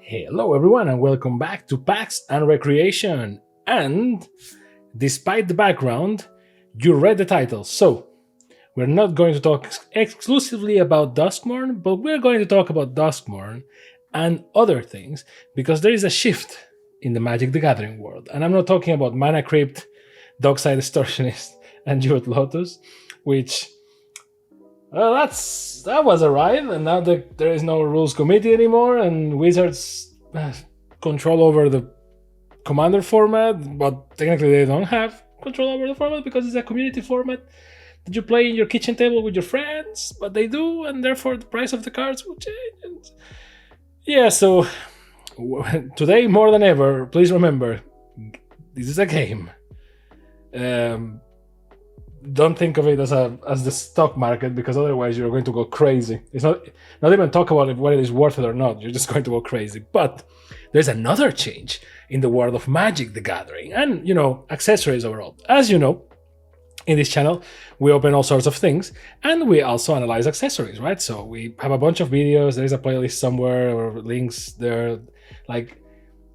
Hello everyone and welcome back to Packs and Recreation. And despite the background, you read the title. So we're not going to talk exclusively about Duskmourn, but we're going to talk about Duskmourn and other things because there is a shift in the Magic the Gathering world. And I'm not talking about Mana Crypt, Dockside Extortionist, and Jeweled Lotus, which that was a ride, and now there is no rules committee anymore, and Wizards control over the Commander format, but technically they don't have control over the format because it's a community format that you play in your kitchen table with your friends, but they do, and therefore the price of the cards will change. Yeah, so today more than ever, please remember, this is a game. Don't think of it as the stock market, because otherwise you're going to go crazy. It's not even talk about it, whether it's worth it or not. You're just going to go crazy. But there's another change in the world of Magic the Gathering and, accessories overall. As you know, in this channel, we open all sorts of things and we also analyze accessories, right? So we have a bunch of videos. There's a playlist somewhere or links there. Like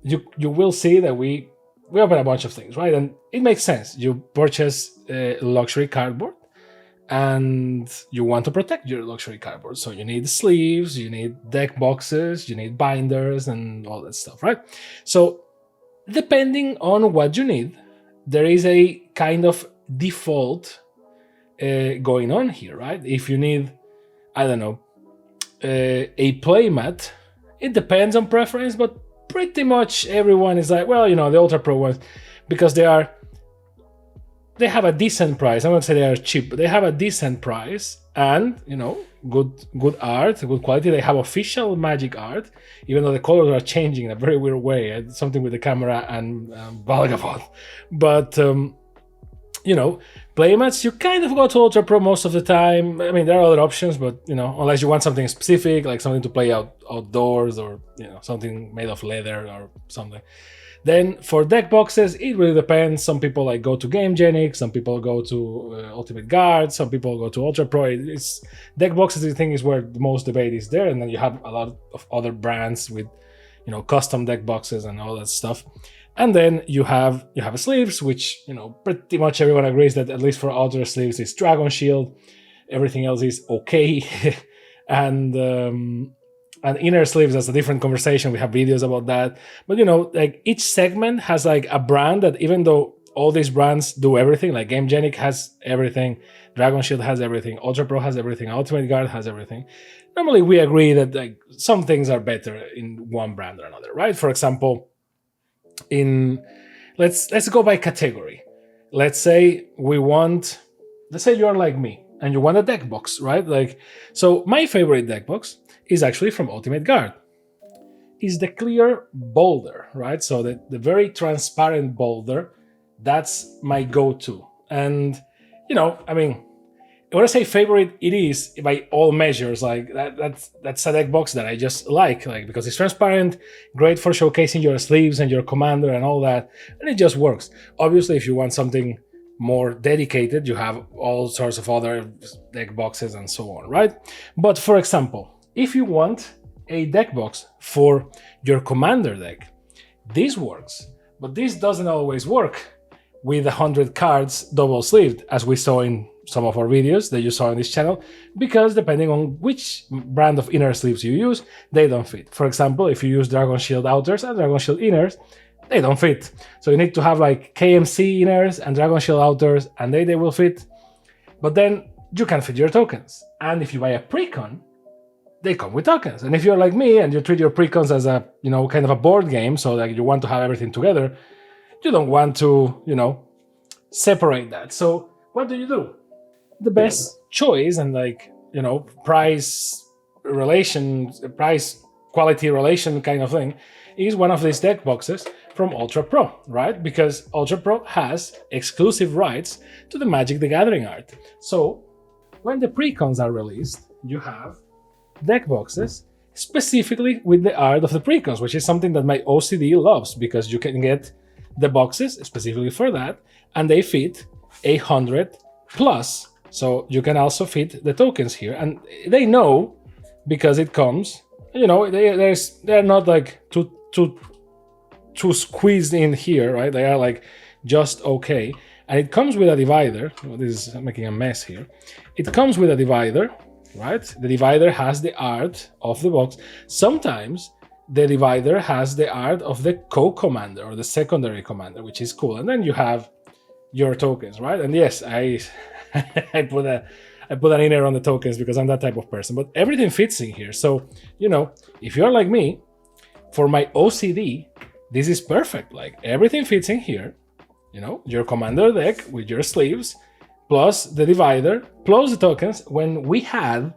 you will see that we open a bunch of things, right? And it makes sense. You purchase luxury cardboard and you want to protect your luxury cardboard. So you need sleeves, you need deck boxes, you need binders and all that stuff, right? So depending on what you need, there is a kind of default going on here, right? If you need, I don't know, a playmat, it depends on preference, but pretty much everyone is like, well, the UltraPro ones, because they have a decent price. I won't say they are cheap, but they have a decent price and, good art, good quality. They have official Magic art, even though the colors are changing in a very weird way. Something with the camera and Valgavoth. But, playmats, you kind of go to UltraPro most of the time. I mean, there are other options, but, unless you want something specific, like something to play outdoors or, something made of leather or something. Then for deck boxes, it really depends. Some people go to GameGenic, some people go to Ultimate Guard, some people go to UltraPro. It's deck boxes, I think, is where the most debate is there. And then you have a lot of other brands with, custom deck boxes and all that stuff. And then you have sleeves, which, pretty much everyone agrees that at least for outer sleeves is Dragon Shield. Everything else is okay. And inner sleeves, that's a different conversation. We have videos about that. But, each segment has a brand that, even though all these brands do everything, like GameGenic has everything, Dragon Shield has everything, UltraPro has everything, Ultimate Guard has everything. Normally we agree that some things are better in one brand or another, right? For example, let's go by category. Let's say you're like me and you want a deck box, right? So my favorite deck box is actually from Ultimate Guard. Is the clear boulder, right? So the very transparent boulder, that's my go-to. And when I say favorite, it is by all measures. That's a deck box that I just like because it's transparent, great for showcasing your sleeves and your commander and all that, and it just works. Obviously, if you want something more dedicated, you have all sorts of other deck boxes and so on, right? But for example, if you want a deck box for your commander deck, this works, but this doesn't always work with 100 cards double sleeved, as we saw in some of our videos that you saw on this channel, because depending on which brand of inner sleeves you use, they don't fit. For example, if you use Dragon Shield outers and Dragon Shield inners, they don't fit. So you need to have KMC inners and Dragon Shield outers, and they will fit. But then you can fit your tokens. And if you buy a precon, they come with tokens. And if you're like me and you treat your precons as a, kind of a board game, so you want to have everything together, you don't want to, separate that. So what do? The best choice and price quality relation kind of thing is one of these deck boxes from UltraPro, right? Because UltraPro has exclusive rights to the Magic the Gathering art. So when the precons are released, you have deck boxes specifically with the art of the precons, which is something that my OCD loves, because you can get the boxes specifically for that, and they fit 100 plus. So you can also fit the tokens here, and they know because it comes you know, they're not like too squeezed in here, right? They are like just okay. And it comes with a divider. Oh, this is making a mess here. It comes with a divider, right? The divider has the art of the box. Sometimes the divider has the art of the co-commander or the secondary commander, which is cool. And then you have your tokens, right? And yes, I put an inner on the tokens because I'm that type of person. But everything fits in here. So, you know, if you're like me, for my OCD, this is perfect. Like everything fits in here. You know, your commander deck with your sleeves, plus the divider, plus the tokens. When we had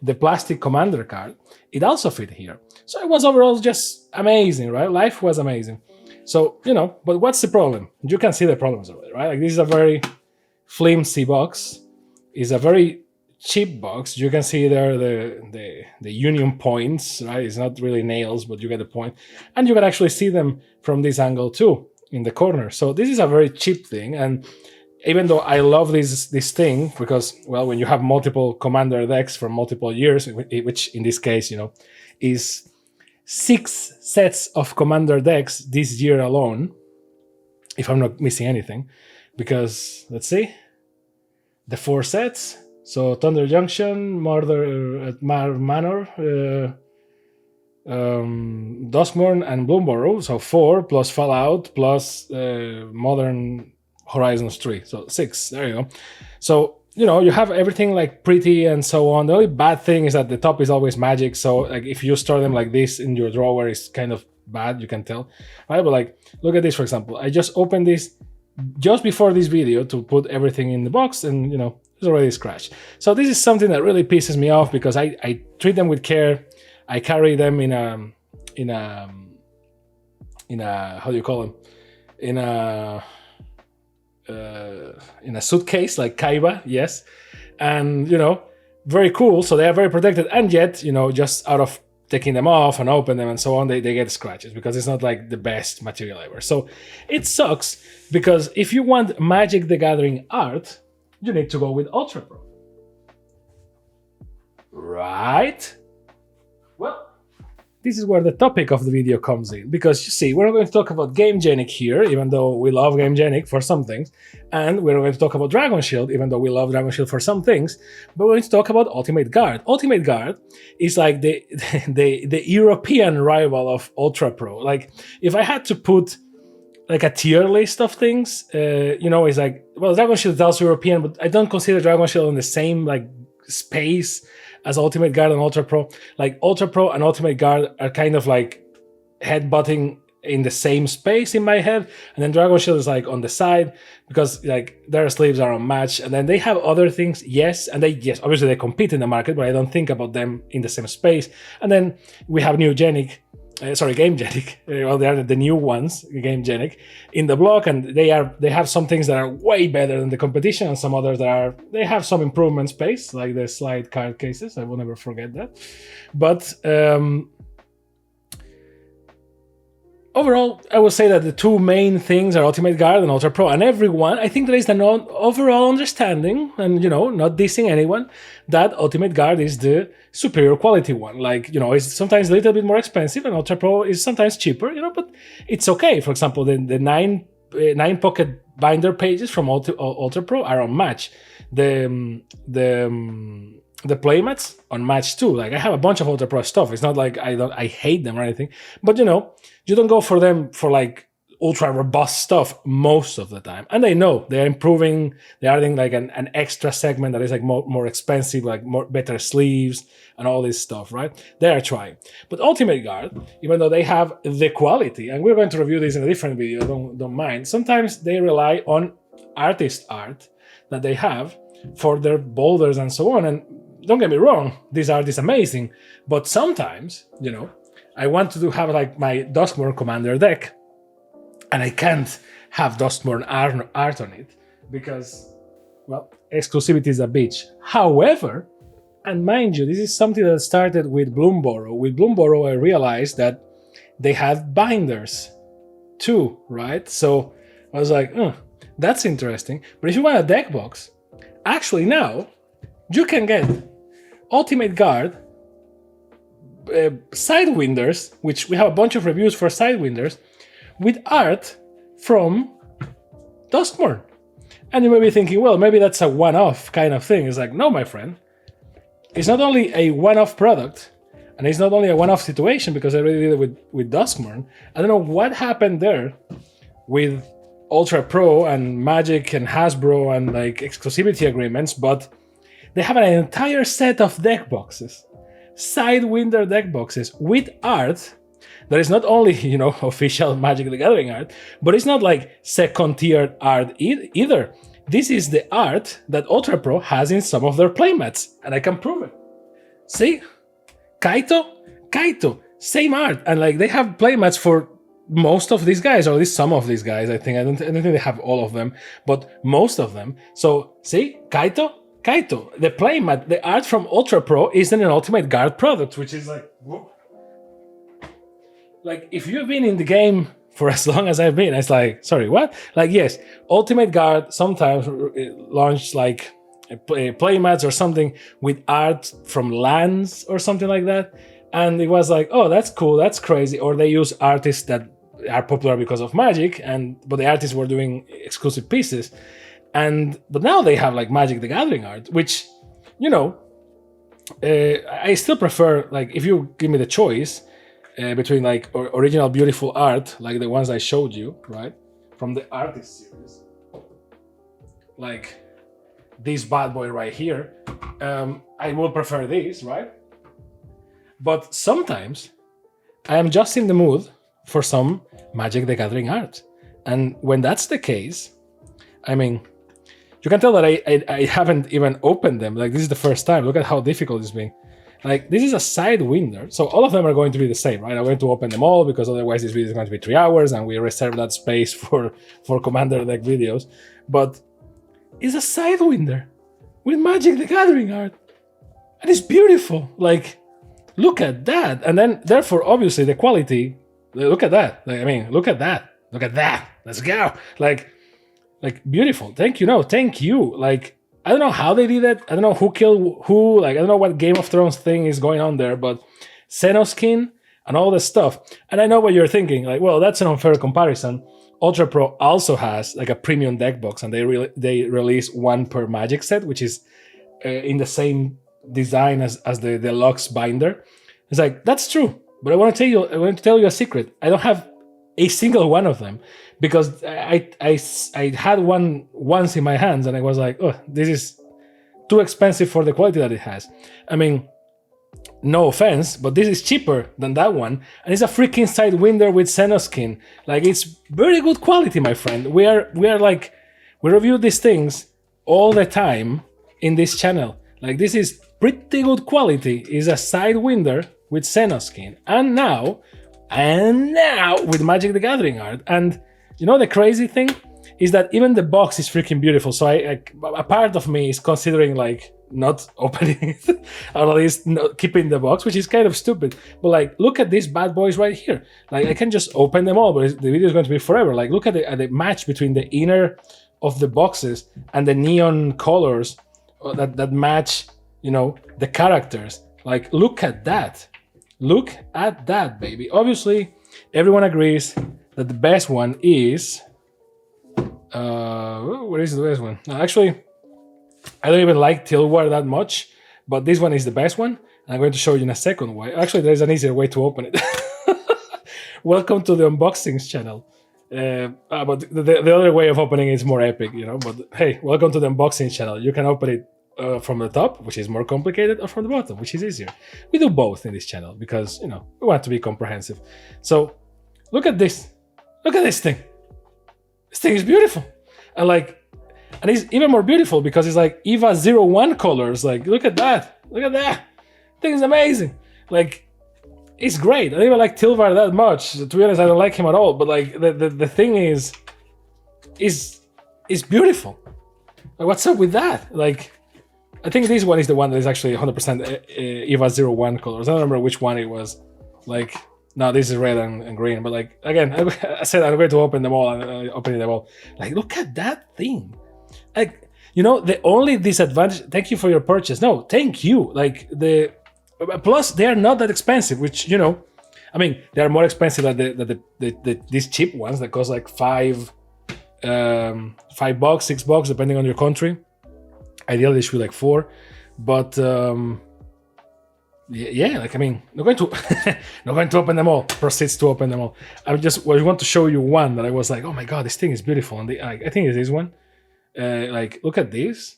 the plastic commander card, it also fit here. So it was overall just amazing, right? Life was amazing. So, you know, but what's the problem? You can see the problems already, right? Like this is a very flimsy box. It's a very cheap box. You can see there the union points, right? It's not really nails, but you get the point. And you can actually see them from this angle too, in the corner. So this is a very cheap thing. And even though I love this thing, because, well, when you have multiple commander decks from multiple years, which in this case, you know, is 6 sets of commander decks this year alone, if I'm not missing anything, because let's see, the 4 sets. So Thunder Junction, Murder at Manor, Duskmourn, and Bloomburrow. So 4 plus Fallout plus Modern Horizons 3. So 6. There you go. So, you know, you have everything like pretty and so on. The only bad thing is that the top is always magic. So like if you store them like this in your drawer, it's kind of bad. You can tell, right? But like, look at this, for example. I just opened this just before this video to put everything in the box, and you know, it's already scratched. So this is something that really pisses me off because I treat them with care. I carry them in a how do you call them? In a suitcase, like Kaiba, yes. And you know, very cool. So they are very protected, and yet, you know, just out of taking them off and open them and so on, they get scratches because it's not like the best material ever. So it sucks because if you want Magic the Gathering art, you need to go with UltraPro. Right? Well, this is where the topic of the video comes in, because you see, we're not going to talk about Gamegenic here, even though we love Gamegenic for some things, and we're going to talk about Dragon Shield, even though we love Dragon Shield for some things, but we're going to talk about Ultimate Guard. Ultimate Guard is like the European rival of UltraPro. Like, if I had to put like a tier list of things, you know, it's like, well, Dragon Shield is also European, but I don't consider Dragon Shield in the same like space as Ultimate Guard and UltraPro. Like UltraPro and Ultimate Guard are kind of like headbutting in the same space in my head, and then Dragon Shield is like on the side because like their sleeves are unmatched, and then they have other things, yes, and obviously they compete in the market, but I don't think about them in the same space. And then we have Gamegenic, well, they are the new ones, Gamegenic, in the block, and they have some things that are way better than the competition, and some others that they have some improvement space, like the slide card cases. I will never forget that. But overall, I would say that the two main things are Ultimate Guard and UltraPro, and everyone, I think there is an overall understanding, and you know, not dissing anyone, that Ultimate Guard is the superior quality one. Like, you know, it's sometimes a little bit more expensive, and UltraPro is sometimes cheaper, you know, but it's okay. For example, the 9 pocket binder pages from UltraPro are unmatched. The playmats unmatched too. Like, I have a bunch of UltraPro stuff. It's not like I hate them or anything, but you know, you don't go for them for like ultra robust stuff most of the time. And they know they're improving. They're adding like an extra segment that is like more expensive, like better sleeves and all this stuff, right? They are trying. But Ultimate Guard, even though they have the quality, and we're going to review this in a different video, don't mind. Sometimes they rely on artist art that they have for their boulders and so on. And don't get me wrong, this art is amazing. But sometimes, you know, I want to have like my Duskmourn commander deck, and I can't have Duskmourn art on it because, well, exclusivity is a bitch. However, and mind you, this is something that started with Bloomburrow. With Bloomburrow, I realized that they had binders too, right? So I was like, that's interesting. But if you want a deck box, actually now you can get Ultimate Guard Sidewinders, which we have a bunch of reviews for Sidewinders, with art from Duskmourn. And you may be thinking, well, maybe that's a one-off kind of thing. It's like, no, my friend. It's not only a one-off product, and it's not only a one-off situation, because I already did it with Duskmourn. I don't know what happened there with UltraPro and Magic and Hasbro and like exclusivity agreements, but they have an entire set of deck boxes. Sidewinder deck boxes with art that is not only, you know, official Magic the Gathering art, but it's not like second-tier art either. This is the art that UltraPro has in some of their playmats, and I can prove it. See? Kaito, same art, and like they have playmats for most of these guys, or at least some of these guys. I don't think they have all of them, but most of them. So see, Kaito, the playmat, the art from UltraPro is an Ultimate Guard product, which is like, whoa. Like if you've been in the game for as long as I've been, it's like, sorry, what? Like yes, Ultimate Guard sometimes launched like playmats or something with art from lands or something like that, and it was like, oh, that's cool, that's crazy. Or they use artists that are popular because of Magic, but the artists were doing exclusive pieces. But now they have like Magic the Gathering art, which, you know, I still prefer, like, if you give me the choice between like original beautiful art, like the ones I showed you, right, from the artist series, like this bad boy right here, I will prefer this, right? But sometimes I am just in the mood for some Magic the Gathering art, and when that's the case, I mean, you can tell that I haven't even opened them. Like this is the first time. Look at how difficult it's been. Like this is a Sidewinder, so all of them are going to be the same, right? I'm going to open them all because otherwise this video is going to be 3 hours, and we reserve that space for Commander deck videos. But it's a Sidewinder with Magic the Gathering art, and it's beautiful. Like, look at that, and then therefore obviously the quality. Look at that. Like, I mean, look at that. Look at that. Let's go. Like beautiful. Thank you. No, thank you. Like, I don't know how they did it. I don't know who killed who. Like, I don't know what Game of Thrones thing is going on there, but Xenoskin and all this stuff. And I know what you're thinking. Like, well, that's an unfair comparison. UltraPro also has like a premium deck box, and they release one per Magic set, which is in the same design as the deluxe binder. It's like, that's true. But I want to tell you a secret. I don't have a single one of them, because I had one once in my hands, and I was like, oh, this is too expensive for the quality that it has. I mean, no offense, but this is cheaper than that one, and it's a freaking Sidewinder with Xenoskin. Like, it's very good quality, my friend. We review these things all the time in this channel. Like, this is pretty good quality. It's a Sidewinder with Xenoskin, and now with Magic the Gathering art. And you know the crazy thing is that even the box is freaking beautiful. So a part of me is considering like not opening it, or at least keeping the box, which is kind of stupid. But like, look at these bad boys right here. Like, I can just open them all, but the video is going to be forever. Like, look at the match between the inner of the boxes and the neon colors that match, you know, the characters. Like, look at that. Look at that, baby. Obviously, everyone agrees that the best one is... where is the best one? Actually, I don't even like Tilwar that much, but this one is the best one. And I'm going to show you in a second why. Actually, there's an easier way to open it. Welcome to the unboxings channel. But the other way of opening it is more epic, you know. But hey, welcome to the unboxing channel. You can open it from the top, which is more complicated, or from the bottom, which is easier. We do both in this channel because, you know, we want to be comprehensive. So look at this. Look at this thing. This thing is beautiful. And it's even more beautiful because it's like EVA 01 colors. Like, look at that. Look at that. Thing is amazing. Like, it's great. I don't even like Tilvar that much. To be honest, I don't like him at all. But like, the thing is beautiful. Like, what's up with that? Like, I think this one is the one that is actually 100% EVA 01 colors. I don't remember which one it was. Like, no, this is red and green. But like, again, I said I'm going to open them all, and opening them all. Like, look at that thing. Like, you know, the only disadvantage... Thank you for your purchase. No, thank you. Like, Plus, they are not that expensive, which, you know, I mean, they are more expensive than these cheap ones that cost like $5, $6, depending on your country. Ideally, they should be like 4, but yeah, like I mean, not going to not going to open them all. Proceeds to open them all. I want to show you one that I was like, oh my god, this thing is beautiful, and I think it's this one. Like, look at this.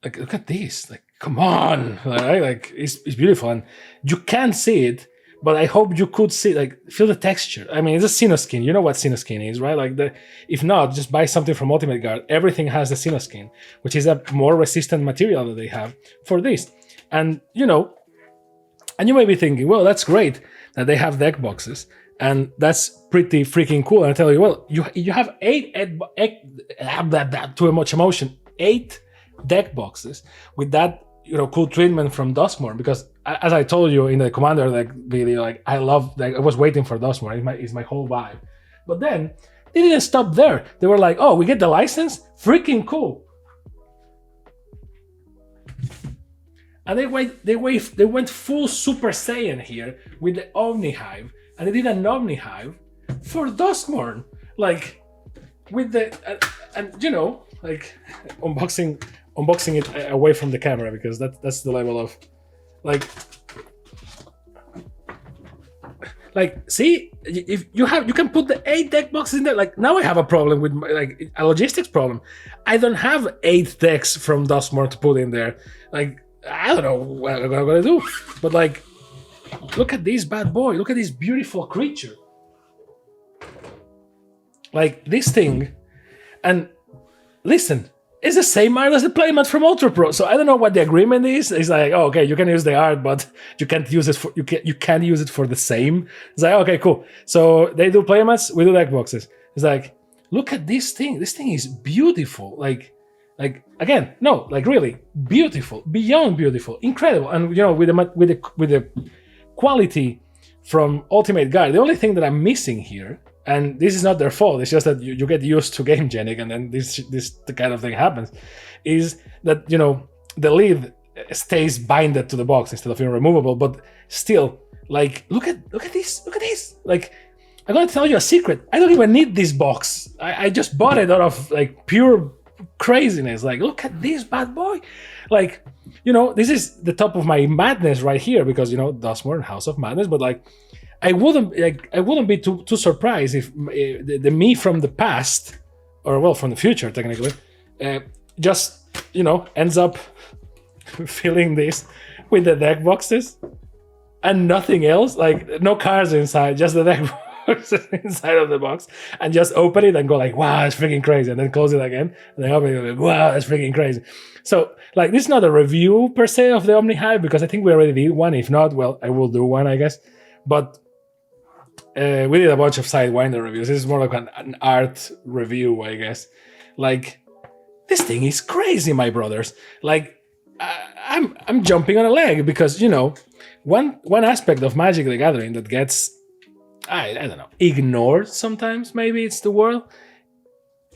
Like, look at this. Like, come on, right? Like, it's beautiful, and you can't see it. But I hope you could see, like, feel the texture. I mean, it's a Sinoskin. You know what Sinoskin is, right? Like, if not, just buy something from Ultimate Guard. Everything has the Sinoskin, which is a more resistant material that they have for this. And, you know, and you may be thinking, well, that's great that they have deck boxes. And that's pretty freaking cool. And I tell you, well, you have 8 too much emotion, 8 deck boxes with that, you know, cool treatment from Duskmourn, because as I told you in the Commander deck video, like I was waiting for Duskmourn. It's my whole vibe. But then they didn't stop there. They were like, oh, we get the license? Freaking cool. And they went full Super Saiyan here with the Omni Hive, and they did an Omni Hive for Duskmourn, like with the and you know, like unboxing it away from the camera, because that's the level of like see, if you can put the 8 deck boxes in there. Like, now I have a problem with like a logistics problem. I don't have 8 decks from Duskmourn to put in there. Like, I don't know what I'm gonna do, but like, look at this bad boy. Look at this beautiful creature. Like, this thing, and listen, it's the same art as the playmat from UltraPro. So I don't know what the agreement is. It's like, oh, okay, you can use the art, but you can't use it for you can't use it for the same. It's like, okay, cool. So they do playmats, we do deck boxes. It's like, look at this thing. This thing is beautiful. Like again, no, like really beautiful, beyond beautiful, incredible. And you know, with the quality from Ultimate Guard, the only thing that I'm missing here, and this is not their fault, it's just that you get used to game genic, and then this the kind of thing happens, is that, you know, the lid stays binded to the box instead of being removable. But still, like, look at this. Like, I'm gonna tell you a secret. I don't even need this box. I just bought it out of like pure craziness. Like, look at this bad boy. Like, you know, this is the top of my madness right here, because, you know, Duskmourn, House of Madness. But like, I wouldn't be too surprised if the me from the past, or well, from the future technically, just, you know, ends up filling this with the deck boxes and nothing else. Like, no cards inside, just the deck boxes inside of the box, and just open it and go like, wow, that's freaking crazy, and then close it again, and then open it and go, wow, that's freaking crazy. So like, this is not a review per se of the Omni Hive, because I think we already did one. If not, well, I will do one, I guess. But we did a bunch of Sidewinder reviews. This is more like an art review, I guess. Like, this thing is crazy, my brothers. Like, I'm jumping on a leg, because, you know, one aspect of Magic the Gathering that gets, I don't know, ignored sometimes, maybe it's the word,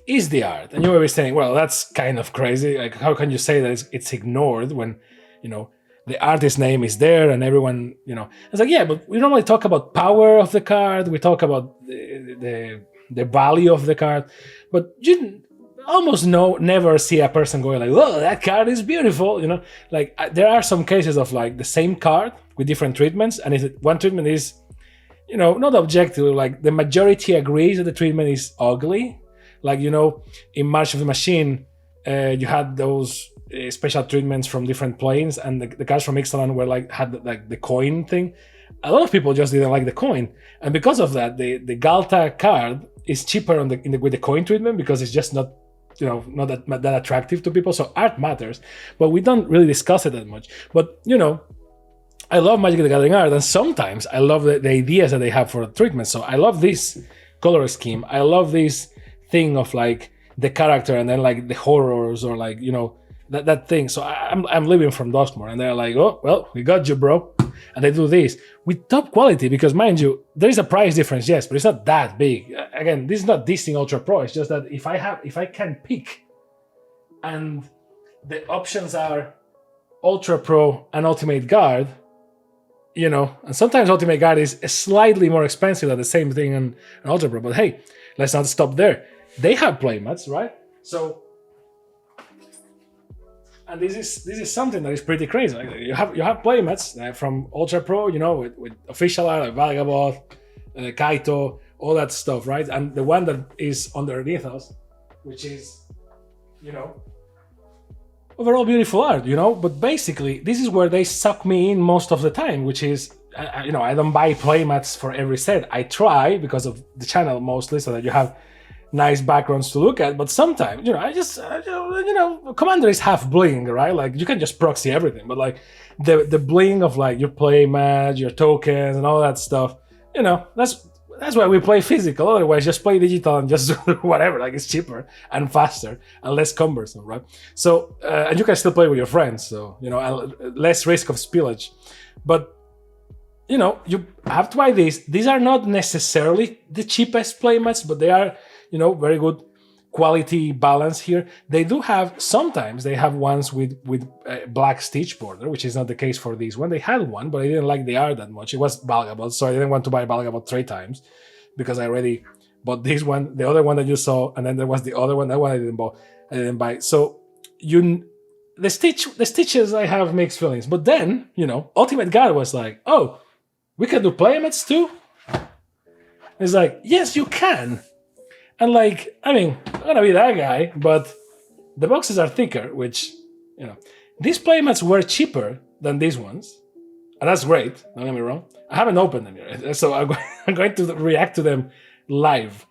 is the art. And you may be saying, well, that's kind of crazy. Like, how can you say that it's ignored when, you know, the artist's name is there and everyone, you know. It's like, yeah, but we normally talk about power of the card. We talk about the value of the card. But you almost never see a person going like, oh, that card is beautiful, you know. Like, there are some cases of like the same card with different treatments. And if one treatment is, you know, not objective, like the majority agrees that the treatment is ugly. Like, you know, in March of the Machine, you had those special treatments from different planes, and the cards from Ixalan were like, had like the coin thing. A lot of people just didn't like the coin, and because of that, the Galta card is cheaper with the coin treatment, because it's just not, you know, not that attractive to people. So art matters, but we don't really discuss it that much. But, you know, I love Magic the Gathering art, and sometimes I love the ideas that they have for treatment. So I love this color scheme. I love this thing of like the character and then like the horrors, or like, you know, that thing. So I'm living from Duskmourn, and they're like, oh, well, we got you, bro. And they do this with top quality, because, mind you, there is a price difference, yes, but it's not that big. Again, this is not dissing UltraPro. It's just that if I can pick, and the options are UltraPro and Ultimate Guard, you know, and sometimes Ultimate Guard is slightly more expensive than the same thing on UltraPro. But hey, let's not stop there. They have playmats, right? So, and this is something that is pretty crazy. Like, you have playmats from UltraPro, you know, with official art like Vagabond, Kaito, all that stuff, right? And the one that is underneath us, which is, you know, overall beautiful art, you know. But basically, this is where they suck me in most of the time, which is, you know, I don't buy playmats for every set. I try because of the channel mostly, so that you have nice backgrounds to look at. But sometimes, you know, you know, Commander is half bling, right? Like, you can just proxy everything, but like the bling of like your playmat, your tokens, and all that stuff, you know, that's why we play physical. Otherwise, just play digital and just do whatever. Like, it's cheaper and faster and less cumbersome, right? So, and you can still play with your friends, so, you know, and less risk of spillage. But, you know, you have to buy these. These are not necessarily the cheapest playmats, but they are, you know, very good quality balance here. They do have, sometimes they have ones with black stitch border, which is not the case for this one. They had one, but I didn't like the art that much. It was Balgabot, so I didn't want to buy Balgabot 3 times because I already bought this one, the other one that you saw, and then there was the other one. That one I didn't buy. So the stitches I have mixed feelings. But then, you know, Ultimate Guard was like, oh, we can do playmats too? It's like, yes, you can. And like, I mean, I'm gonna be that guy, but the boxes are thicker, which, you know, these playmats were cheaper than these ones. And that's great, don't get me wrong. I haven't opened them yet, so I'm going to react to them live.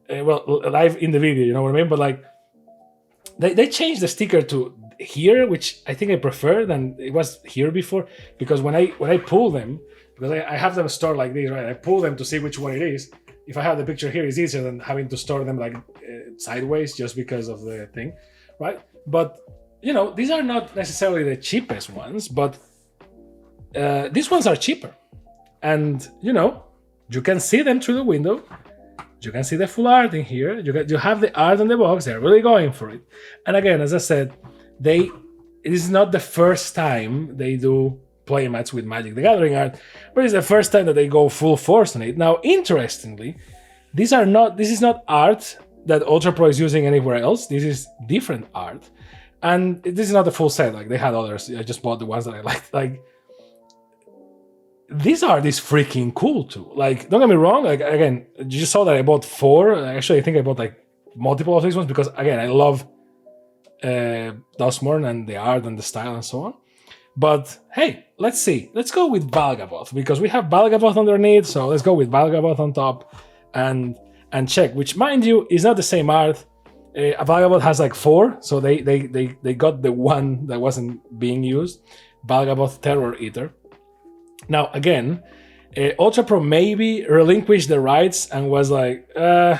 Live in the video, you know what I mean? But like, they changed the sticker to here, which I think I prefer than it was here before. Because when I pull them, because I have them stored like this, right? I pull them to see which one it is. If I have the picture here, it's easier than having to store them like sideways just because of the thing, right? But, you know, these are not necessarily the cheapest ones, but these ones are cheaper. And, you know, you can see them through the window. You can see the full art in here. You have the art on the box. They're really going for it. And again, as I said, it is not the first time they do playmats with Magic the Gathering art, but it's the first time that they go full force on it. Now, interestingly, this is not art that UltraPro is using anywhere else. This is different art, and this is not the full set. Like, they had others. I just bought the ones that I liked. Like, this art is freaking cool too. Like, don't get me wrong. Like, again, you saw that I bought 4. Actually, I think I bought like multiple of these ones because, again, I love Duskmourn and the art and the style and so on. But hey, let's see. Let's go with Balgabot because we have Balgabot underneath. So let's go with Balgabot on top and check. Which, mind you, is not the same art. Balgabot has like 4, so they got the one that wasn't being used. Balgabot Terror Eater. Now again, UltraPro maybe relinquished the rights and was like, yeah,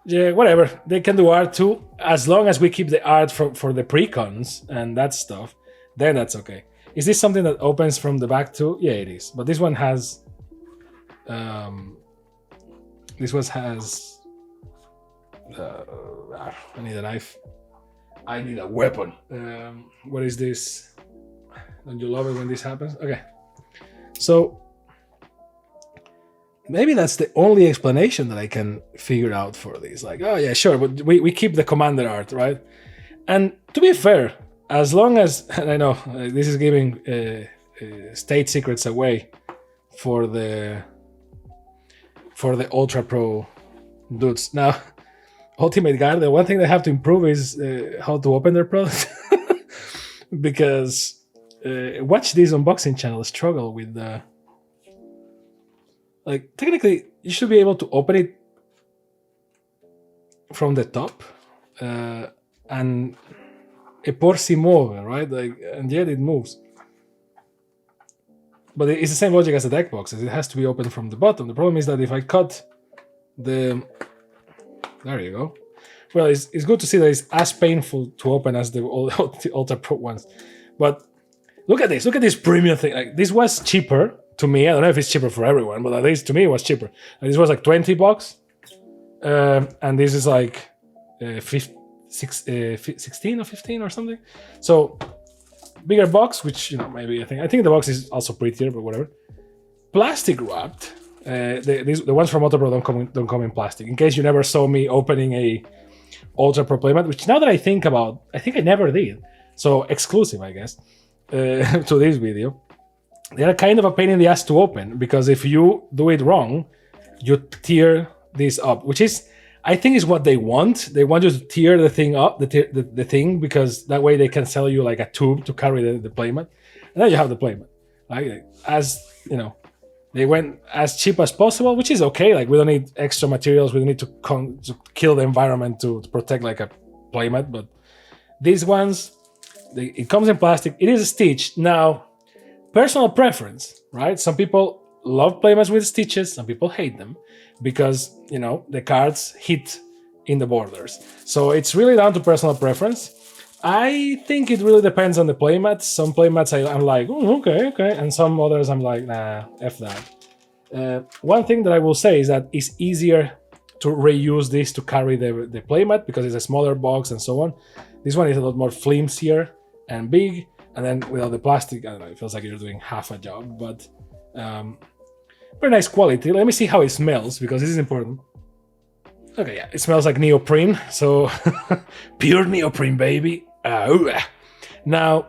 whatever. They can do art too, as long as we keep the art for the precons and that stuff. Then that's okay. Is this something that opens from the back too? Yeah, it is. But this one has. This one has. I need a knife. I need a weapon. What is this? Don't you love it when this happens? Okay. So. Maybe that's the only explanation that I can figure out for this. Like, oh yeah, sure, but we keep the Commander art, right? And to be fair, as long as, and I know this is giving state secrets away for the UltraPro dudes. Now, Ultimate Guard, the one thing they have to improve is how to open their product. Because watch this unboxing channel struggle with the... Like, technically, you should be able to open it from the top, and it por si muove, right? Like, and yet it moves. But it's the same logic as the deck boxes. It has to be opened from the bottom. The problem is that if I cut the... There you go. Well, it's good to see that it's as painful to open as the UltraPro ones. But look at this. Look at this premium thing. Like, this was cheaper. To me, I don't know if it's cheaper for everyone, but at least to me it was cheaper. And this was like $20, and this is like 16 or 15 or something. So bigger box, which, you know, maybe I think the box is also prettier, but whatever. Plastic wrapped. The ones from UltraPro don't come in plastic. In case you never saw me opening a UltraPro playmat, which now that I think about, I think I never did. So exclusive, I guess, to this video. They are kind of a pain in the ass to open, because if you do it wrong, you tear this up, which is, I think, is what they want. They want you to tear the thing up, the thing, because that way they can sell you like a tube to carry the playmat, and then you have the playmat. Like, as you know, they went as cheap as possible, which is okay. Like, we don't need extra materials. We don't need to kill the environment to protect like a playmat. But these ones, it comes in plastic. It is stitched. Now, personal preference, right? Some people love playmats with stitches. Some people hate them because, you know, the cards hit in the borders. So it's really down to personal preference. I think it really depends on the playmats. Some playmats I'm like, oh, okay. And some others I'm like, nah, F that. One thing that I will say is that it's easier to reuse this to carry the playmat because it's a smaller box and so on. This one is a lot more flimsier and big. And then without the plastic, I don't know, it feels like you're doing half a job, but very nice quality. Let me see how it smells, because this is important. Okay, yeah, it smells like neoprene, so pure neoprene, baby. Now,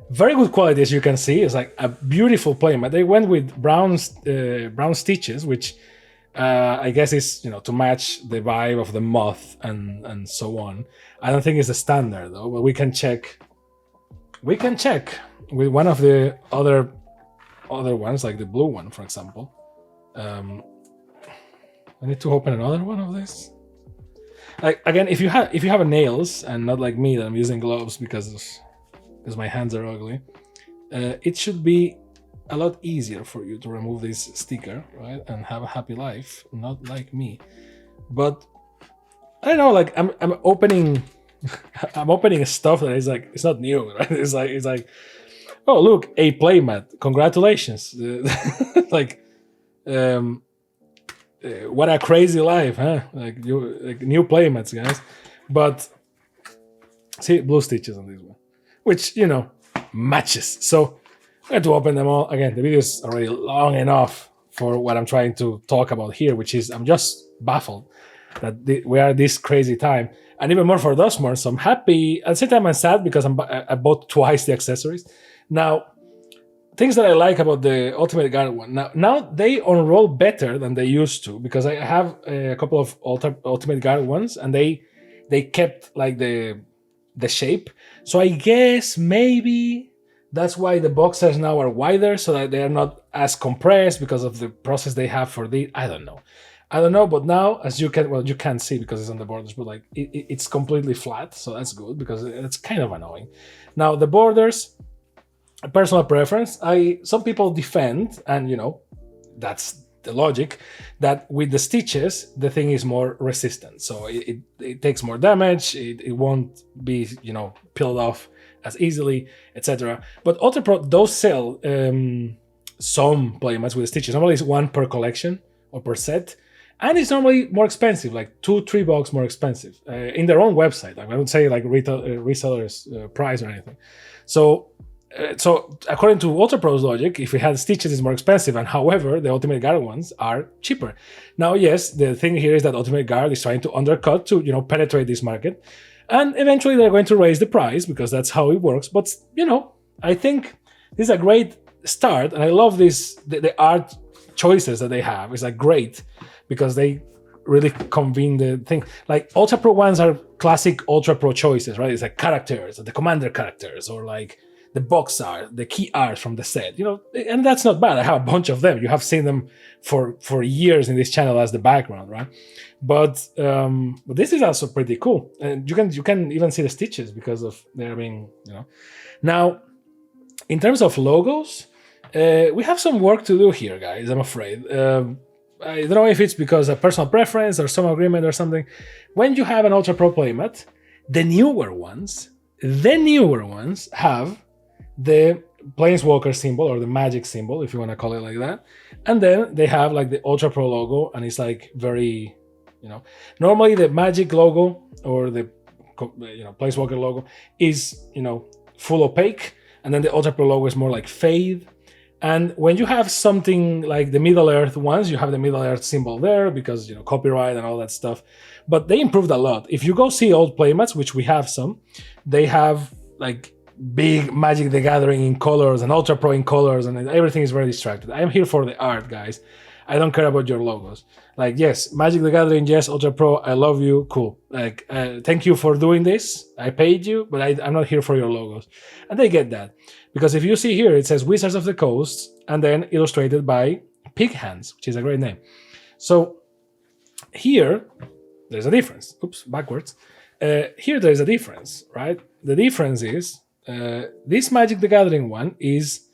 very good quality, as you can see. It's like a beautiful playmat. They went with brown stitches, which I guess is, you know, to match the vibe of the moth and so on. I don't think it's the standard though, but we can check. We can check with one of the other ones, like the blue one, for example. I need to open another one of this. Like, again, if you have nails and not like me that I'm using gloves because my hands are ugly, it should be a lot easier for you to remove this sticker, right, and have a happy life. Not like me, but I don't know. Like, I'm opening. I'm opening stuff that is like, it's not new, right? It's like, oh look, a playmat. Congratulations! Like, what a crazy life, huh? Like new playmats, guys. But see, blue stitches on this one, which, you know, matches. So I had to open them all again. The video is already long enough for what I'm trying to talk about here, which is I'm just baffled that we are at this crazy time. And even more for Duskmourn, so I'm happy. At the same time, I'm sad because I bought twice the accessories. Now, things that I like about the Ultimate Guard one. Now they unroll better than they used to, because I have a couple of Ultimate Guard ones, and they kept like the shape. So I guess maybe that's why the boxes now are wider, so that they are not as compressed because of the process they have for the. I don't know, but now, as you can't see because it's on the borders, but like it's completely flat, so that's good because it's kind of annoying. Now the borders, personal preference. Some people defend, and you know, that's the logic, that with the stitches the thing is more resistant, so it takes more damage. It won't be, you know, peeled off as easily, etc. But UltraPro does sell some playmats with stitches. Normally it's one per collection or per set. And it's normally more expensive, like $2-3 more expensive in their own website. I would say like resellers' price or anything. So according to UltraPro's logic, if we had stitches, it's more expensive. And however, the Ultimate Guard ones are cheaper. Now, yes, the thing here is that Ultimate Guard is trying to undercut to, you know, penetrate this market, and eventually they're going to raise the price because that's how it works. But you know, I think this is a great start, and I love this. The art choices that they have is like great, because they really convene the thing. Like UltraPro ones are classic UltraPro choices, right? It's like characters, the commander characters, or like the box art, the key art from the set, you know, and that's not bad. I have a bunch of them. You have seen them for years in this channel as the background, right? But this is also pretty cool, and you can even see the stitches because of they're being, you know. Now, in terms of logos, we have some work to do here, guys. I'm afraid. I don't know if it's because of personal preference or some agreement or something. When you have an UltraPro playmat, the newer ones have the Planeswalker symbol or the magic symbol, if you want to call it like that. And then they have like the UltraPro logo, and it's like very, you know, normally the magic logo or the, you know, Planeswalker logo is, you know, full opaque, and then the UltraPro logo is more like fade. And when you have something like the Middle Earth ones, you have the Middle Earth symbol there because, you know, copyright and all that stuff. But they improved a lot. If you go see old playmats, which we have some, they have like big Magic the Gathering in colors and UltraPro in colors, and everything is very distracted. I am here for the art, guys. I don't care about your logos. Like, yes, Magic the Gathering, yes, UltraPro, I love you, cool. Like, thank you for doing this. I paid you, but I'm not here for your logos. And they get that. Because if you see here, it says Wizards of the Coast, and then illustrated by Pig Hands, which is a great name. So here, there's a difference. Oops, backwards. Here there's a difference, right? The difference is, this Magic the Gathering one is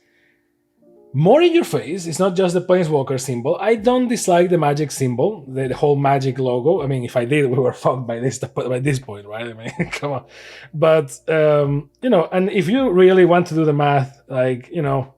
more in your face. It's not just the Planeswalker symbol. I don't dislike the Magic symbol, the whole Magic logo. I mean, if I did, we were fucked by this point, right? I mean, come on. But, you know, and if you really want to do the math, like, you know,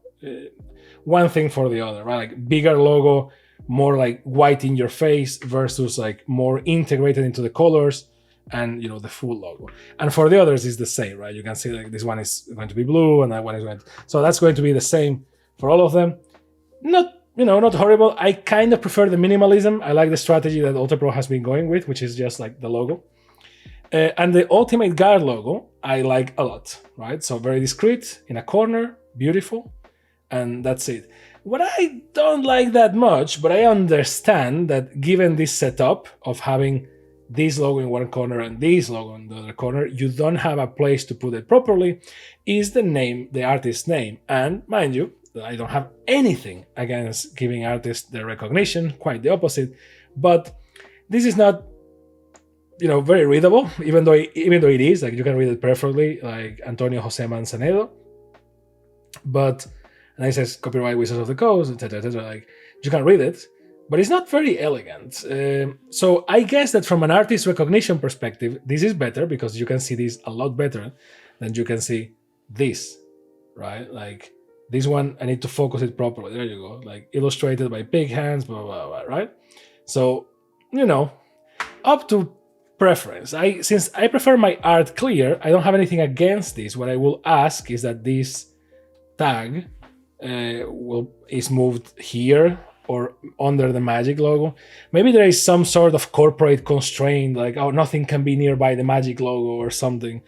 one thing for the other, right? Like bigger logo, more like white in your face versus like more integrated into the colors and, you know, the full logo. And for the others, it's the same, right? You can see like this one is going to be blue and that one is going to... So that's going to be the same for all of them. Not, you know, not horrible. I kind of prefer the minimalism. I like the strategy that UltraPro has been going with, which is just like the logo. And the Ultimate Guard logo, I like a lot, right? So very discreet, in a corner, beautiful, and that's it. What I don't like that much, but I understand that given this setup of having this logo in one corner and this logo in the other corner, you don't have a place to put it properly, is the name, the artist's name. And mind you, I don't have anything against giving artists their recognition, quite the opposite. But this is not, you know, very readable, even though it is, like you can read it perfectly, like Antonio Jose Manzanedo. But, and it says copyright Wizards of the Coast, etc., etc. Like you can read it, but it's not very elegant. So I guess that from an artist recognition perspective, this is better because you can see this a lot better than you can see this, right? Like this one, I need to focus it properly. There you go. Like illustrated by Pig Hands, blah, blah, blah, right? So, you know, up to preference. Since I prefer my art clear, I don't have anything against this. What I will ask is that this tag is moved here or under the Magic logo. Maybe there is some sort of corporate constraint, like, oh, nothing can be nearby the Magic logo or something.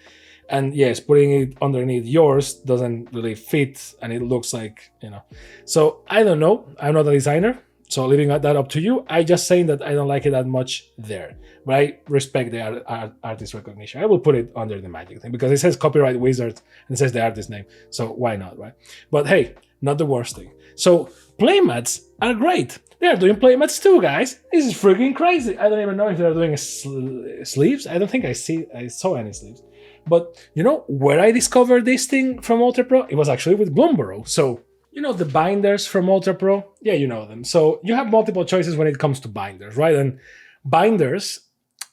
And yes, putting it underneath yours doesn't really fit, and it looks like, you know. So I don't know. I'm not a designer, so leaving that up to you. I just saying that I don't like it that much there, but I respect the artist recognition. I will put it under the Magic thing because it says copyright Wizard and it says the artist name, so why not, right? But hey, not the worst thing. So playmats are great. They are doing playmats too, guys. This is freaking crazy. I don't even know if they're doing sleeves. I don't think I saw any sleeves. But, you know, where I discovered this thing from UltraPro, it was actually with Bloomburrow. So, you know, the binders from UltraPro, yeah, you know them. So you have multiple choices when it comes to binders, right? And binders,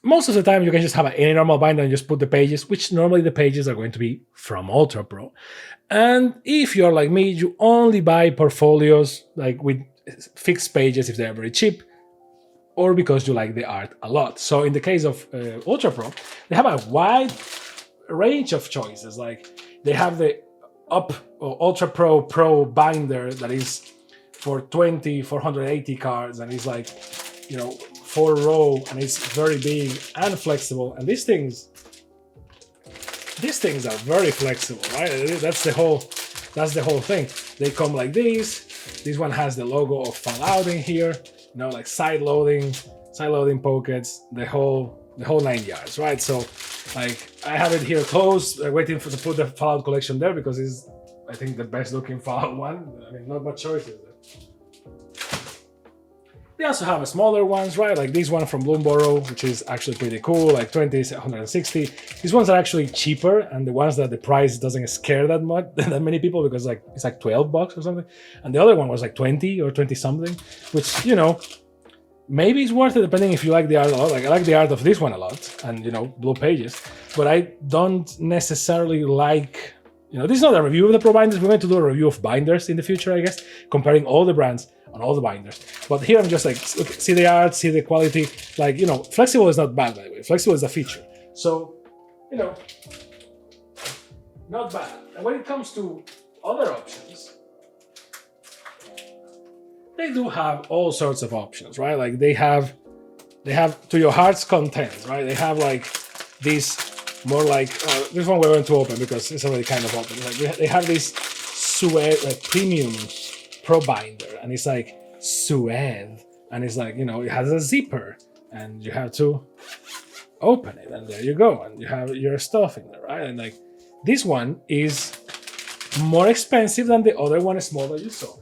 most of the time you can just have any normal binder and just put the pages, which normally the pages are going to be from UltraPro. And if you're like me, you only buy portfolios like with fixed pages if they're very cheap, or because you like the art a lot. So in the case of UltraPro, they have a wide range of choices. Like they have the UltraPro Pro binder that is for 480 cards, and it's like, you know, 4-row, and it's very big and flexible. And these things are very flexible, right? That's the whole thing. They come like this. This one has the logo of Fallout in here, you know, like side loading pockets, the whole 9 yards, right? So like I have it here close, waiting to put the Fallout collection there because it's, I think, the best looking Fallout one. I mean, not much choices there. They also have smaller ones, right? Like this one from Bloomburrow, which is actually pretty cool, like 20, 160. These ones are actually cheaper, and the ones that the price doesn't scare that much, that many people, because like it's like $12 or something. And the other one was like 20 or 20 something, which, you know, maybe it's worth it depending if you like the art a lot. Like I like the art of this one a lot, and, you know, blue pages, but I don't necessarily like, you know, this is not a review of the Pro binders. We're going to do a review of binders in the future, I guess, comparing all the brands on all the binders. But here I'm just like, look, see the art, see the quality. Like, you know, flexible is not bad, by the way. Flexible is a feature. So, you know, not bad. And when it comes to other options, they do have all sorts of options, right? Like they have to your heart's content, right? They have like these more like this one we're going to open because it's already kind of open. Like they have this suede, like premium pro binder, and it's like suede, and it's like, you know, it has a zipper, and you have to open it, and there you go, and you have your stuff in there, right? And like this one is more expensive than the other one small that you saw,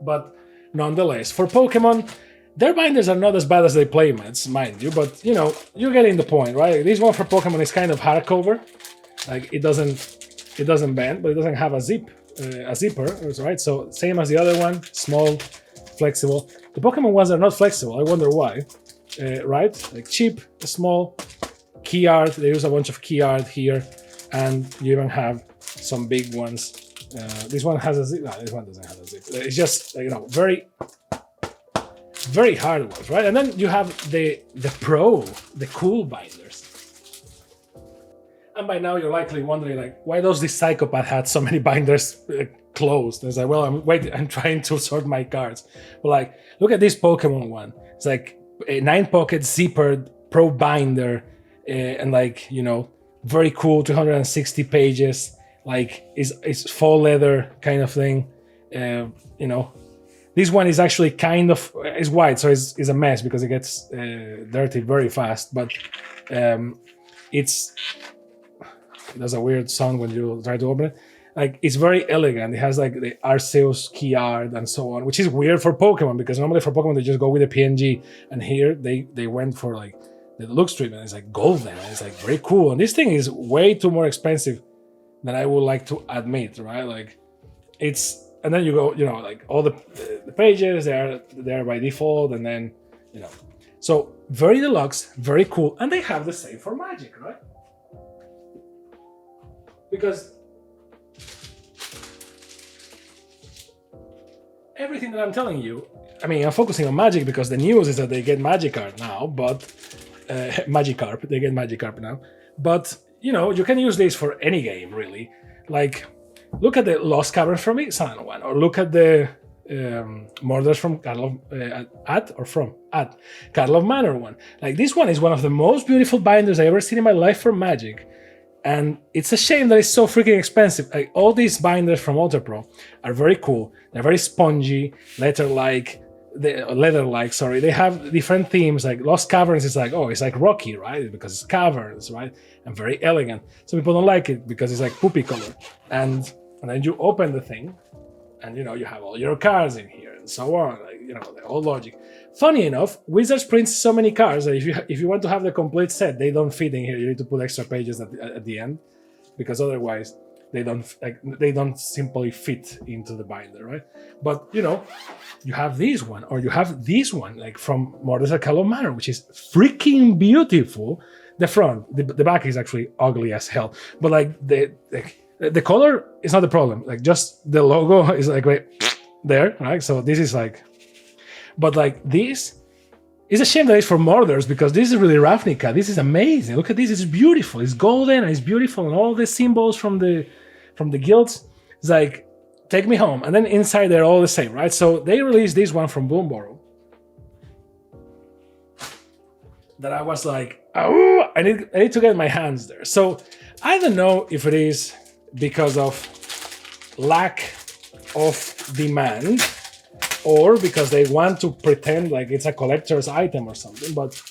but nonetheless, for Pokemon, their binders are not as bad as their playmats, mind you, but you know, you're getting the point, right? This one for Pokemon is kind of hardcover, like it doesn't bend, but it doesn't have a zipper, right? So same as the other one, small, flexible. The Pokemon ones are not flexible. I wonder why, right? Like cheap, small, key art. They use a bunch of key art here, and you even have some big ones. This one has a zip. No, this one doesn't have a zip. It's just, you know, very hard ones, right? And then you have the Pro, the cool binders. And by now you're likely wondering, like, why does this psychopath had so many binders closed? And it's like, well, I'm trying to sort my cards. But like, look at this Pokemon one. It's like a 9-pocket zippered Pro binder, and like, you know, very cool, 260 pages. Like, it's faux leather kind of thing. You know, this one is actually kind of, it's white, so it's a mess because it gets dirty very fast. But it does a weird sound when you try to open it. Like, it's very elegant. It has like the Arceus key art and so on, which is weird for Pokemon because normally for Pokemon they just go with the PNG, and here they went for like the deluxe treatment. It's like golden. It's like very cool, and this thing is way too more expensive than I would like to admit, right? Like, it's, and then you go, you know, like all the pages they are there by default, and then, you know, so very deluxe, very cool, and they have the same for Magic, right? Because everything that I'm telling you, I mean, I'm focusing on Magic because the news is that they get Magikarp now, but Magikarp, they get Magikarp now. But, you know, you can use this for any game, really. Like, look at the Lost Caverns from Exile one, or look at the Murders from Carl of Carl of Manor one. Like, this one is one of the most beautiful binders I've ever seen in my life for Magic. And it's a shame that it's so freaking expensive. Like, all these binders from UltraPro are very cool. They're very spongy, leather-like. Sorry. They have different themes. Like Lost Caverns is like, oh, it's like rocky, right? Because it's caverns, right? And very elegant. Some people don't like it because it's like poopy color. And then you open the thing, and you know, you have all your cards in here and so on. Like, you know, the whole logic. Funny enough, Wizards prints so many cards that if you want to have the complete set, they don't fit in here. You need to put extra pages at the end, because otherwise they don't simply fit into the binder, right? But you know, you have this one, or you have this one, like from Murders at Carl of Manor, which is freaking beautiful. The front, the back is actually ugly as hell, but like the color is not the problem. Like, just the logo is like right there, right? So this is like. But like, this is a shame that it's for Murders, because this is really Ravnica. This is amazing. Look at this. It's beautiful. It's golden and it's beautiful, and all the symbols from the guilds. It's like, take me home. And then inside they're all the same, right? So they released this one from Bloomburrow that I was like, oh, I need to get my hands there. So I don't know if it is because of lack of demand, or because they want to pretend like it's a collector's item or something, but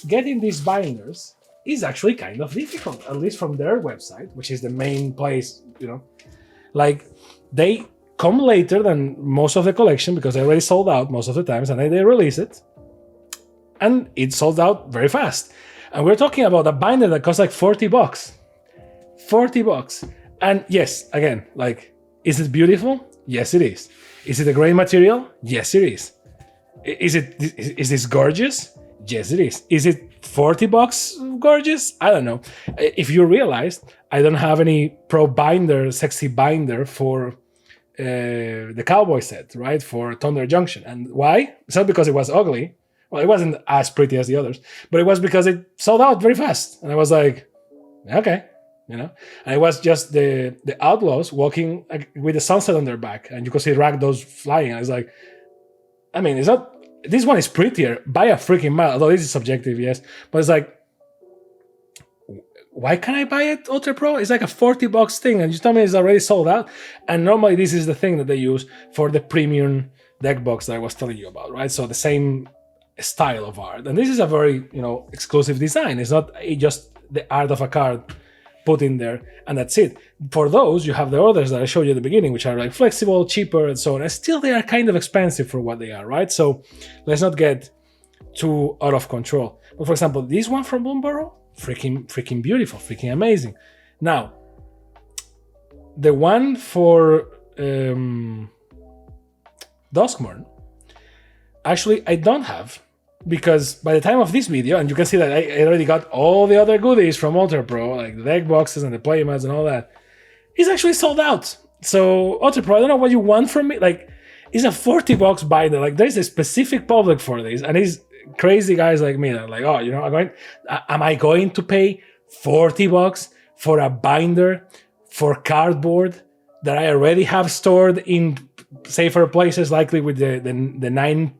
getting these binders is actually kind of difficult, at least from their website, which is the main place, you know. Like, they come later than most of the collection because they already sold out most of the times, and then they release it, and it sold out very fast. And we're talking about a binder that costs like $40. $40. And yes, again, like, is it beautiful? Yes, it is. Is it a great material? Yes, it is. Is this gorgeous? Yes, it is. Is it $40 gorgeous? I don't know. If you realized, I don't have any pro binder, sexy binder for the cowboy set, right? For Thunder Junction. And why? It's not because it was ugly. Well, it wasn't as pretty as the others, but it was because it sold out very fast. And I was like, okay, you know. And it was just the outlaws walking with the sunset on their back, and you could see ragdolls flying. I was like, I mean, it's not. This one is prettier by a freaking mile. Although this is subjective, yes, but it's like, why can't I buy it UltraPro? It's like a $40 thing, and you tell me it's already sold out. And normally this is the thing that they use for the premium deck box that I was telling you about, right? So the same style of art, and this is a very, you know, exclusive design. It's not just the art of a card put in there and that's it. For those, you have the others that I showed you at the beginning, which are like flexible, cheaper, and so on. And still, they are kind of expensive for what they are, right? So let's not get too out of control. But for example, this one from Bloomburrow, freaking beautiful, freaking amazing. Now, the one for Duskmourn, actually I don't have, because by the time of this video, and you can see that I already got all the other goodies from UltraPro, like the deck boxes and the playmats and all that, it's actually sold out. So UltraPro, I don't know what you want from me. Like, it's a $40 binder. Like, there's a specific public for this, and it's crazy guys like me that are like, oh, you know, am I going to pay $40 for a binder for cardboard that I already have stored in safer places, likely with the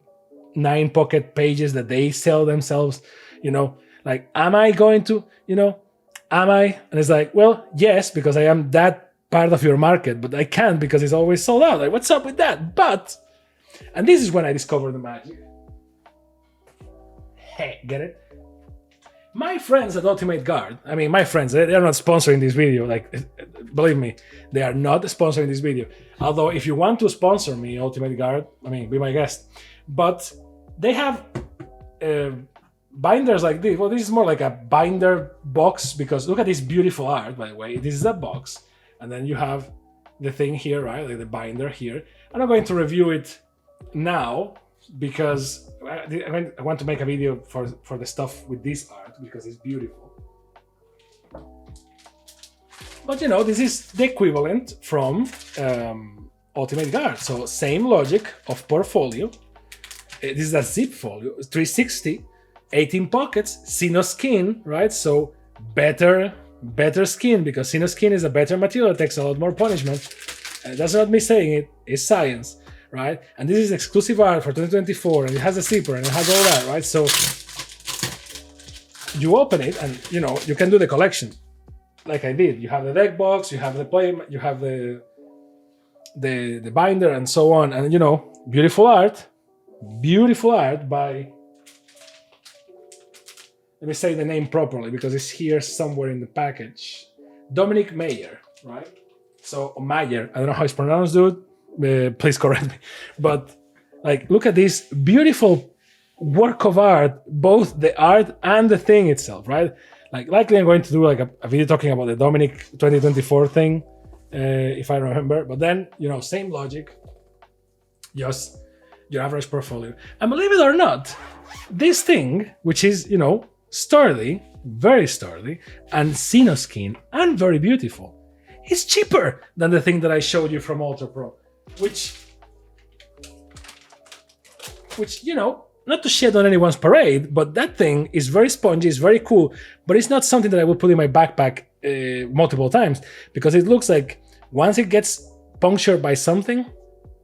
nine pocket pages that they sell themselves, you know? Like, am I going to, you know, am I? And it's like, well, yes, because I am that part of your market, but I can't because it's always sold out. Like, what's up with that? But, and this is when I discovered the magic. Hey, get it? My friends at Ultimate Guard, I mean, my friends, they're not sponsoring this video. Like, believe me, they are not sponsoring this video. Although, if you want to sponsor me, Ultimate Guard, I mean, be my guest. But they have binders like this. Well, this is more like a binder box, because look at this beautiful art, by the way. This is a box. And then you have the thing here, right? Like the binder here. I'm not going to review it now, because I want to make a video for the stuff with this art, because it's beautiful. But, you know, this is the equivalent from Ultimate Guard. So same logic of portfolio. This is a zip folio, 360, 18 pockets, Sino skin, right? So better skin, because Sino skin is a better material, it takes a lot more punishment. That's not me saying it, it's science, right? And this is exclusive art for 2024, and it has a zipper, and it has all that, right? So you open it, and, you know, you can do the collection, like I did. You have the deck box, you have the playmat, you have the binder, and so on. And, you know, beautiful art by, let me say the name properly because it's here somewhere in the package. Dominic Mayer, right? So, Mayer, I don't know how it's pronounced, dude. Please correct me. But, like, look at this beautiful work of art, both the art and the thing itself, right? Like, likely I'm going to do like a video talking about the Dominic 2024 thing, if I remember. But then, you know, same logic, just your average portfolio. And believe it or not, this thing, which is, you know, sturdy, very sturdy, and Sino skin, and very beautiful, is cheaper than the thing that I showed you from UltraPro, which, you know, not to shed on anyone's parade, but that thing is very spongy, it's very cool, but it's not something that I would put in my backpack multiple times, because it looks like once it gets punctured by something,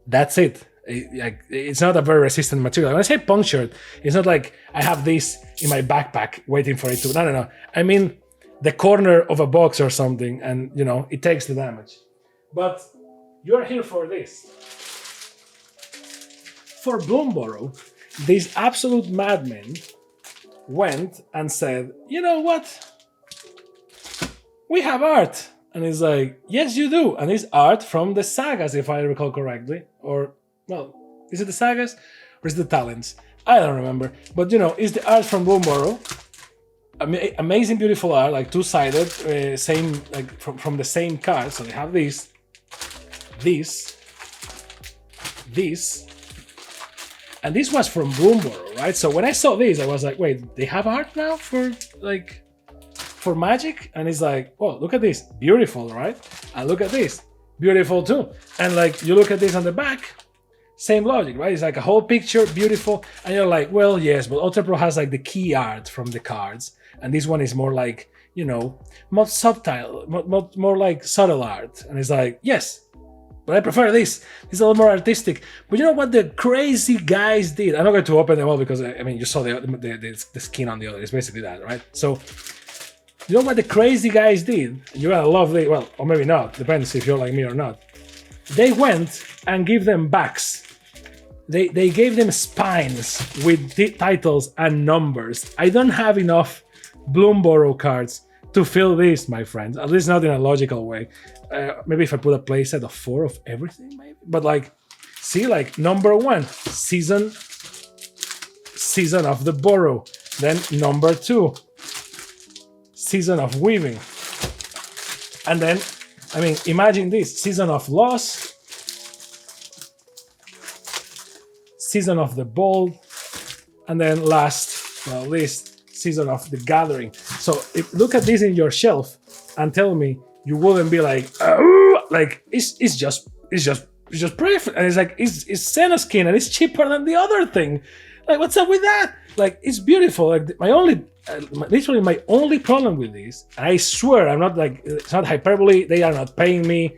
that's it. It's not a very resistant material. When I say punctured, it's not like I have this in my backpack waiting for it to, no. I mean the corner of a box or something, and, you know, it takes the damage. But you're here for this. For Bloomburrow, this absolute madman went and said, you know what? We have art. And he's like, yes, you do. And it's art from the sagas, if I recall correctly. Or, well, is it the sagas or is it the talents? I don't remember. But, you know, it's the art from Bloomburrow. Amazing, beautiful art, like two-sided, same, like from the same card. So they have this, and this was from Bloomburrow, right? So when I saw this, I was like, wait, they have art now for Magic? And it's like, oh, look at this, beautiful, right? And look at this, beautiful too. And like, you look at this on the back, same logic, right? It's like a whole picture, beautiful. And you're like, well, yes, but UltraPro has like the key art from the cards. And this one is more like, you know, more subtle, more like subtle art. And it's like, yes, but I prefer this. It's a little more artistic. But you know what the crazy guys did? I'm not going to open them all because, I mean, you saw the skin on the other. It's basically that, right? So, you know what the crazy guys did? You're going to love it. Well, or maybe not. Depends if you're like me or not. They went and gave them backs. They gave them spines with titles and numbers. I don't have enough Bloomburrow cards to fill this, my friends. At least not in a logical way. Maybe if I put a playset of 4 of everything, maybe. But like, see, like number 1, season of the Burrow. Then number 2, season of weaving. And then, I mean, imagine this: season of loss, season of the bold, and then last but not least, season of the gathering. So if look at this in your shelf and tell me you wouldn't be like, like it's just pretty, and it's like it's Senna skin and it's cheaper than the other thing. Like, what's up with that? Like, it's beautiful. Like, literally my only problem with this, and I swear I'm not like, it's not hyperbole. They are not paying me.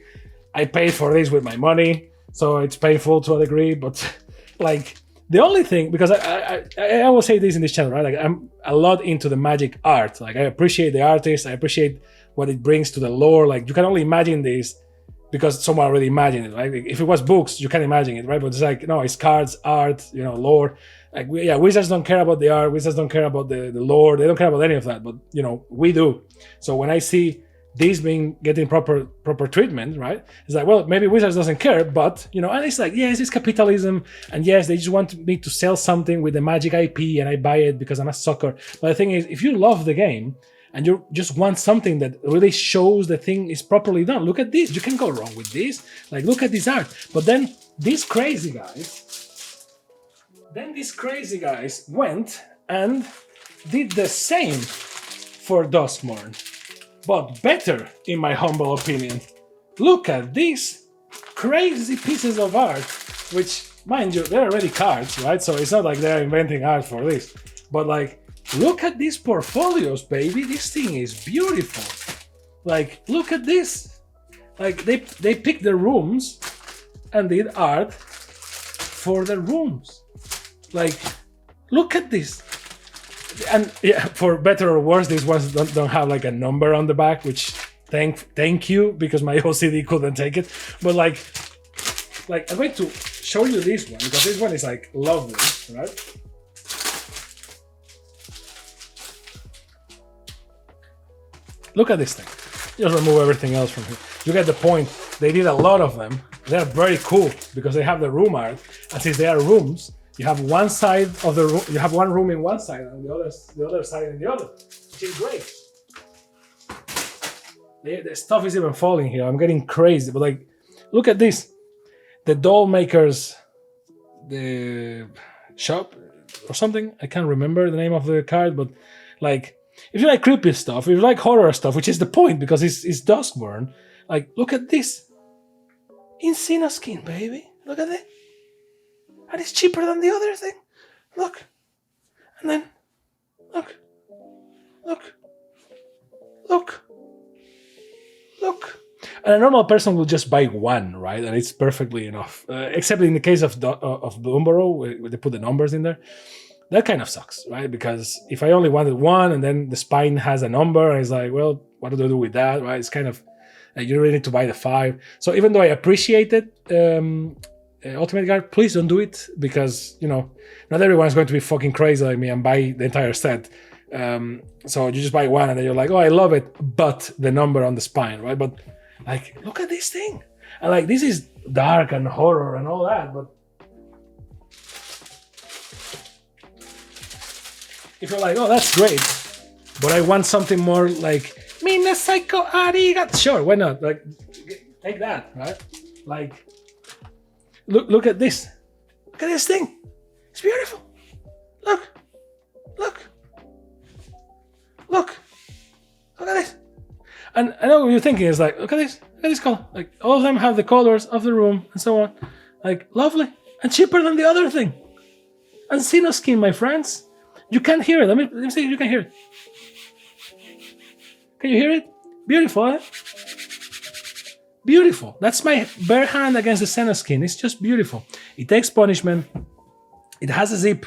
I paid for this with my money, so it's painful to a degree. But like, the only thing, because I will say this in this channel, right? Like, I'm a lot into the Magic art. Like, I appreciate the artist. I appreciate what it brings to the lore. Like, you can only imagine this because someone already imagined it, right? Like, if it was books, you can imagine it, right? But it's like, no, it's cards, art, you know, lore. Like, Wizards don't care about the art. Wizards don't care about the lore. They don't care about any of that. But, you know, we do. So when I see these getting proper treatment, right? It's like, well, maybe Wizards doesn't care, but, you know, and it's like, yes, it's capitalism, and yes, they just want me to sell something with the Magic IP, and I buy it because I'm a sucker. But the thing is, if you love the game and you just want something that really shows the thing is properly done, look at this. You can go wrong with this. Like, look at this art. But then these crazy guys went and did the same for Duskmourn, but better, in my humble opinion. Look at these crazy pieces of art, which, mind you, they're already cards, right? So it's not like they're inventing art for this. But like, look at these portfolios, baby. This thing is beautiful. Like, look at this. Like, they picked the rooms and did art for the rooms. Like, look at this. And yeah, for better or worse, these ones don't have like a number on the back, which thank you, because my OCD couldn't take it. But like I'm going to show you this one, because this one is like lovely, right? Look at this thing. Just remove everything else from here. You get the point. They did a lot of them. They're very cool because they have the room art, and since they are rooms, you have one side of the room, you have one room in one side and the other side in the other, which is great. The stuff is even falling here. I'm getting crazy, but like, look at this. The doll makers, the shop or something. I can't remember the name of the card, but like, if you like creepy stuff, if you like horror stuff, which is the point because it's Duskmourn, like, look at this. Insina skin, baby. Look at it. And it's cheaper than the other thing. Look. And then, look. And a normal person will just buy one, right? And it's perfectly enough. Except in the case of Bloomburrow, where they put the numbers in there. That kind of sucks, right? Because if I only wanted one and then the spine has a number, and it's like, well, what do I do with that, right? It's kind of, you really need to buy the 5. So even though I appreciate it, Ultimate Guard, please don't do it, because, you know, not everyone's going to be fucking crazy like me and buy the entire set. So you just buy one and then you're like, oh, I love it, but the number on the spine, right? But like, look at this thing. And like, this is dark and horror and all that, but if you're like, oh, that's great, but I want something more like Mina Psycho Arigat, sure, why not? Like, take that, right? Like, look at this. Look at this thing. It's beautiful. Look at this. And I know what you're thinking is like, look at this color. Like, all of them have the colors of the room and so on. Like, lovely and cheaper than the other thing. And Sino skin, my friends. You can't hear it. Let me see if you can hear it. Can you hear it? Beautiful, eh? Beautiful. That's my bare hand against the Senoskin. It's just beautiful. It takes punishment. It has a zip.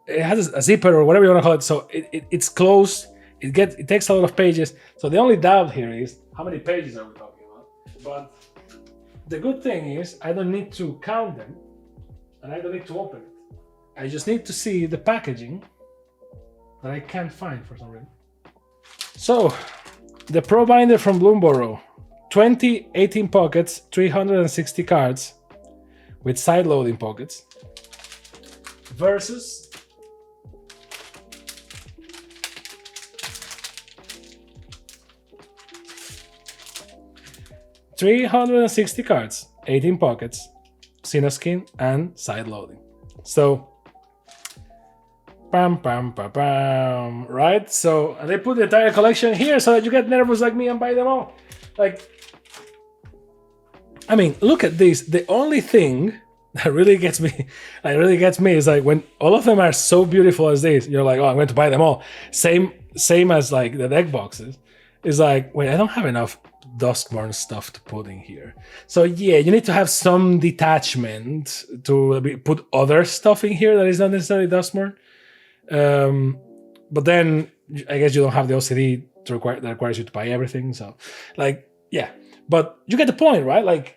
It has a zipper or whatever you want to call it. So it's closed. It takes a lot of pages. So the only doubt here is how many pages are we talking about? But the good thing is I don't need to count them and I don't need to open it. I just need to see the packaging that I can't find for some reason. So the Pro Binder from Bloomburrow. 20 18 pockets, 360 cards with side loading pockets versus $360 cards, 18 pockets, Senoskin and side loading. So pam pam pam pam, right? So and they put the entire collection here so that you get nervous like me and buy them all. Like, I mean, look at this. The only thing that really gets me is like when all of them are so beautiful as this, you're like, oh, I'm going to buy them all. Same as like the deck boxes. It's like, wait, I don't have enough Duskmourn stuff to put in here. So yeah, you need to have some detachment to put other stuff in here that is not necessarily Duskmourn. But then I guess you don't have the OCD that requires you to buy everything. So like, yeah, but you get the point, right? Like,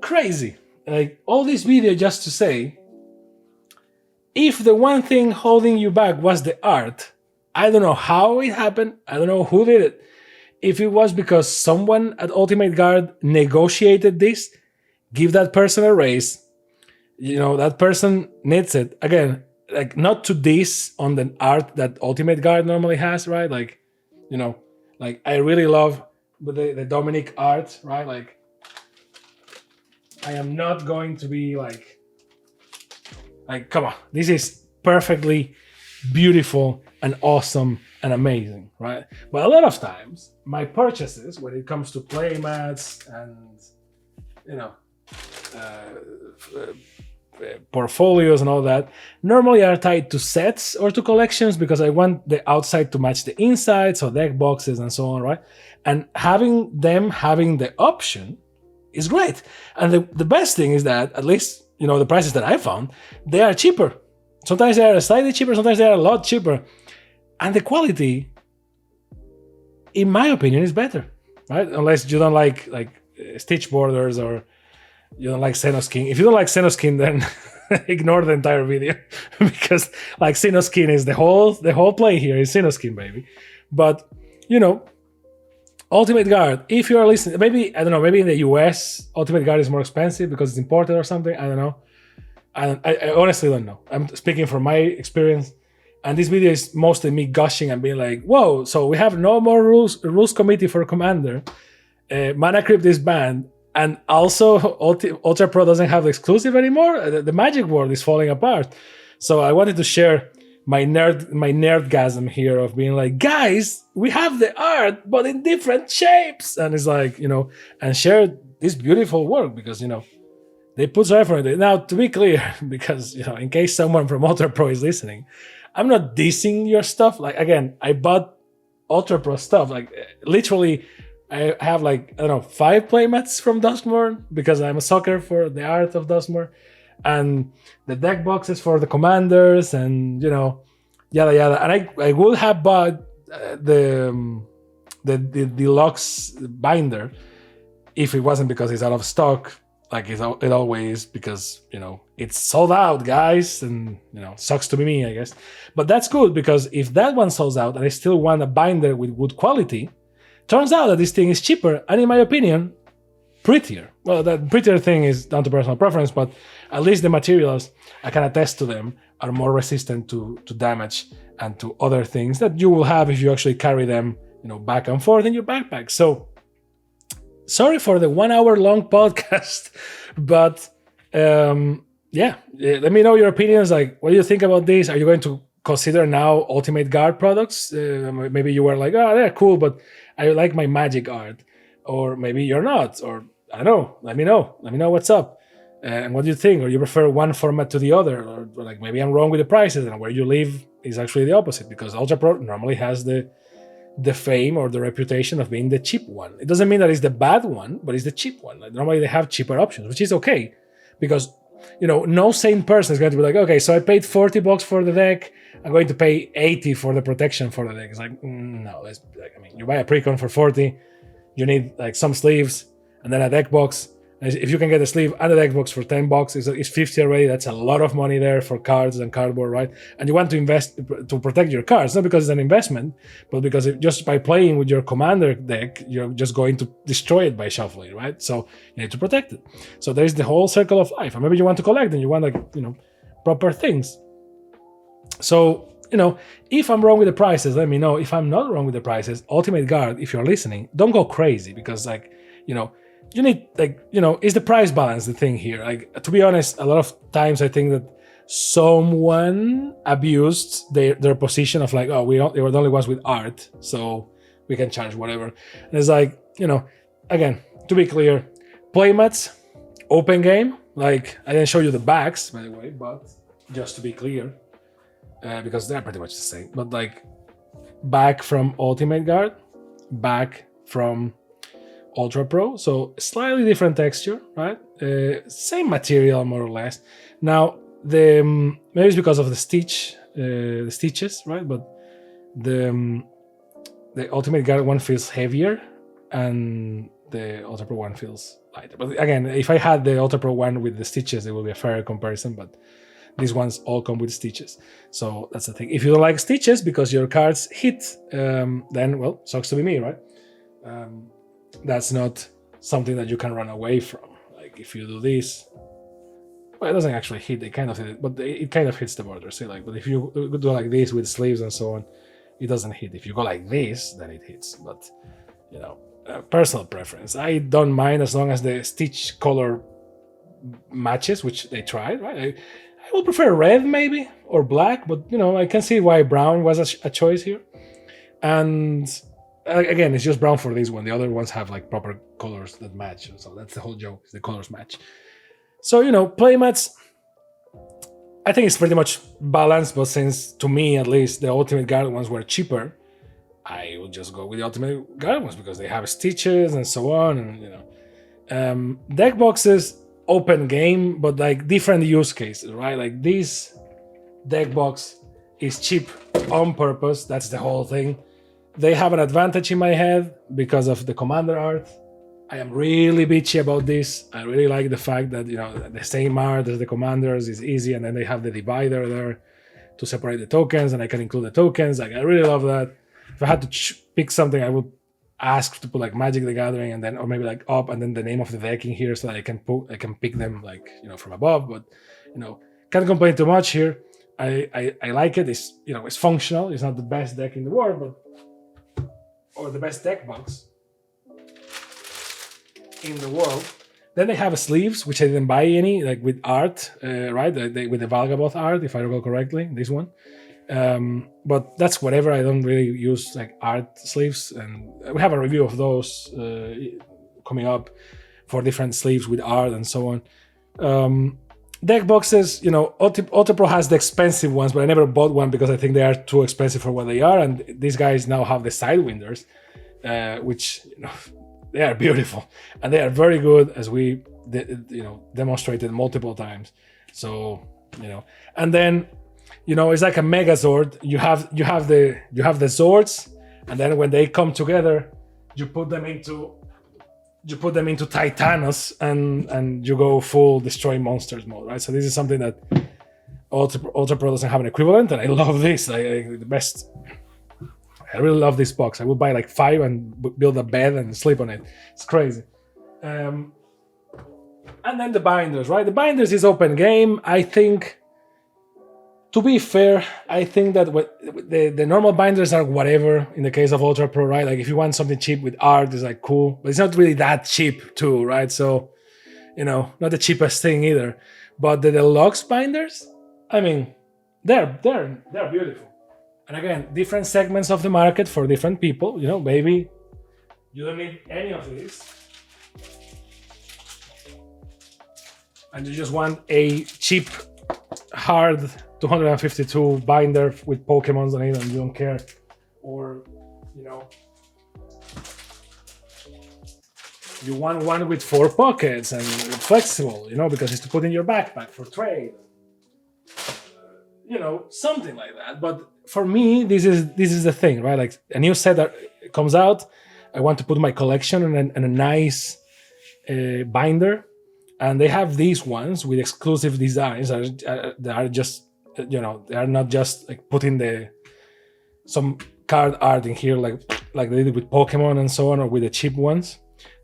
crazy. Like all this video just to say, if the one thing holding you back was the art, I don't know how it happened. I don't know who did it. If it was because someone at Ultimate Guard negotiated this, give that person a raise. You know, that person needs it. Again, like not to diss on the art that Ultimate Guard normally has, right? Like, you know, like I really love the Dominic art, right? Like, I am not going to be like, come on, this is perfectly beautiful and awesome and amazing, right? But a lot of times, my purchases, when it comes to playmats and, you know, portfolios and all that, normally are tied to sets or to collections because I want the outside to match the inside, so deck boxes and so on, right? And having the option is great. And the best thing is that, at least, you know, the prices that I found, they are cheaper. Sometimes they are slightly cheaper, sometimes they are a lot cheaper. And the quality, in my opinion, is better, right? Unless you don't like stitch borders or you don't like Senoskin. If you don't like Senoskin, then ignore the entire video because like Senoskin is the whole play here is Senoskin, baby. But, you know, Ultimate Guard, if you are listening, maybe, I don't know, maybe in the US, Ultimate Guard is more expensive because it's imported or something. I don't know. I honestly don't know. I'm speaking from my experience. And this video is mostly me gushing and being like, whoa, so we have no more rules committee for Commander. Mana Crypt is banned. And also, UltraPro doesn't have the exclusive anymore. The Magic world is falling apart. So I wanted to share my nerdgasm here of being like, guys, we have the art, but in different shapes. And it's like, you know, and share this beautiful work because, you know, they put some effort into it. Now, to be clear, because, you know, in case someone from UltraPro is listening, I'm not dissing your stuff. Like, again, I bought UltraPro stuff. Like, literally, I have like, I don't know, 5 playmats from Duskmourn because I'm a sucker for the art of Duskmourn. And the deck boxes for the commanders and, you know, yada yada. And I would have bought the deluxe binder if it wasn't because it's out of stock, like it always, because, you know, it's sold out, guys, and, you know, sucks to be me, I guess. But that's good because if that one sells out and I still want a binder with good quality, turns out that this thing is cheaper and, in my opinion, prettier. Well, that prettier thing is down to personal preference, but at least the materials, I can attest to them, are more resistant to damage and to other things that you will have if you actually carry them, you know, back and forth in your backpack. So, sorry for the 1 hour long podcast, but yeah, let me know your opinions. Like, what do you think about this? Are you going to consider now Ultimate Guard products? Maybe you were like, oh, they're cool, but I like my Magic art. Or maybe you're not, or I don't know. Let me know. Let me know what's up. And what do you think? Or you prefer one format to the other? Or like maybe I'm wrong with the prices and where you live is actually the opposite because UltraPro normally has the the fame or the reputation of being the cheap one. It doesn't mean that it's the bad one, but it's the cheap one. Like, normally they have cheaper options, which is okay, because no sane person is going to be like, okay, so I paid $40 for the deck, I'm going to pay 80 for the protection for the deck. It's like, no, you buy a precon for 40, you need like some sleeves and then a deck box. If you can get a sleeve and a deck box for $10, it's 50 already. That's a lot of money there for cards and cardboard, right? And you want to invest to protect your cards, not because it's an investment, but because just by playing with your commander deck, you're just going to destroy it by shuffling, right? So you need to protect it. So there's the whole circle of life. And maybe you want to collect and you want proper things. So, if I'm wrong with the prices, let me know. If I'm not wrong with the prices, Ultimate Guard, if you're listening, don't go crazy, because you need, is the price balance the thing here? Like, to be honest, a lot of times I think that someone abused their position of like, oh, they were the only ones with art, so we can charge whatever. And it's like, again, to be clear, playmats, open game. Like, I didn't show you the backs, by the way, but just to be clear, because they're pretty much the same. But like, back from Ultimate Guard, back from UltraPro, so slightly different texture, right? Same material more or less. Now, maybe it's because of the stitches, right? But the Ultimate Guard one feels heavier, and the UltraPro one feels lighter. But again, if I had the UltraPro one with the stitches, it would be a fair comparison. But these ones all come with stitches, so that's the thing. If you don't like stitches because your cards hit, then well, sucks to be me, right? That's not something that you can run away from. Like, if you do this, well, it doesn't actually hit. It kind of hit it, but it kind of hits the border. See, like, but if you do like this with sleeves and so on, it doesn't hit. If you go like this, then it hits. But personal preference. I don't mind as long as the stitch color matches, which they tried. Right? I would prefer red maybe or black, but I can see why brown was a choice here. And again, it's just brown for this one. The other ones have like proper colors that match. So that's the whole joke, the colors match. So, playmats, I think it's pretty much balanced, but since, to me at least, the Ultimate Guard ones were cheaper, I would just go with the Ultimate Guard ones because they have stitches and so on. And, deck boxes, open game, but like different use cases, right? Like, this deck box is cheap on purpose. That's the whole thing. They have an advantage in my head because of the commander art. I am really bitchy about this. I really like the fact that, the same art as the commanders is easy, and then they have the divider there to separate the tokens, and I can include the tokens. Like, I really love that. If I had to pick something, I would ask to put like Magic the Gathering, and then, or maybe like up, and then the name of the deck in here so that I can pick them like, from above. But, can't complain too much here. I like it. It's, it's functional. It's not the best deck in the world, or the best deck box in the world. Then they have sleeves, which I didn't buy any, like with art, right? With the Valgaboth art, if I recall correctly, this one. But that's whatever. I don't really use like art sleeves, and we have a review of those coming up for different sleeves with art and so on. Deck boxes, UltraPro has the expensive ones, but I never bought one because I think they are too expensive for what they are. And these guys now have the Sidewinders, which, they are beautiful. And they are very good, as we, demonstrated multiple times. So, and then, it's like a Megazord. You have the Zords, and then when they come together, you put them into Titanus, and you go full destroy monsters mode, right? So this is something that UltraPro doesn't have an equivalent, and I love this. The best. I really love this box. I would buy like 5 and build a bed and sleep on it. It's crazy. And then the binders, right? The binders is open game. I think, to be fair, I think that the normal binders are whatever in the case of UltraPro, right? Like, if you want something cheap with art, it's like cool, but it's not really that cheap too, right? So, not the cheapest thing either. But the deluxe binders, I mean, they're beautiful. And again, different segments of the market for different people. Maybe you don't need any of these, and you just want a cheap, hard 252 binder with Pokemons on it, and you don't care. Or you know, you want one with 4 pockets and flexible, you know, because it's to put in your backpack for trade, you know, something like that. But for me, this is the thing, right? Like a new set that comes out, I want to put my collection in a nice binder, and they have these ones with exclusive designs that are just, you know, they are not just like putting some card art in here like they did with Pokemon and so on, or with the cheap ones.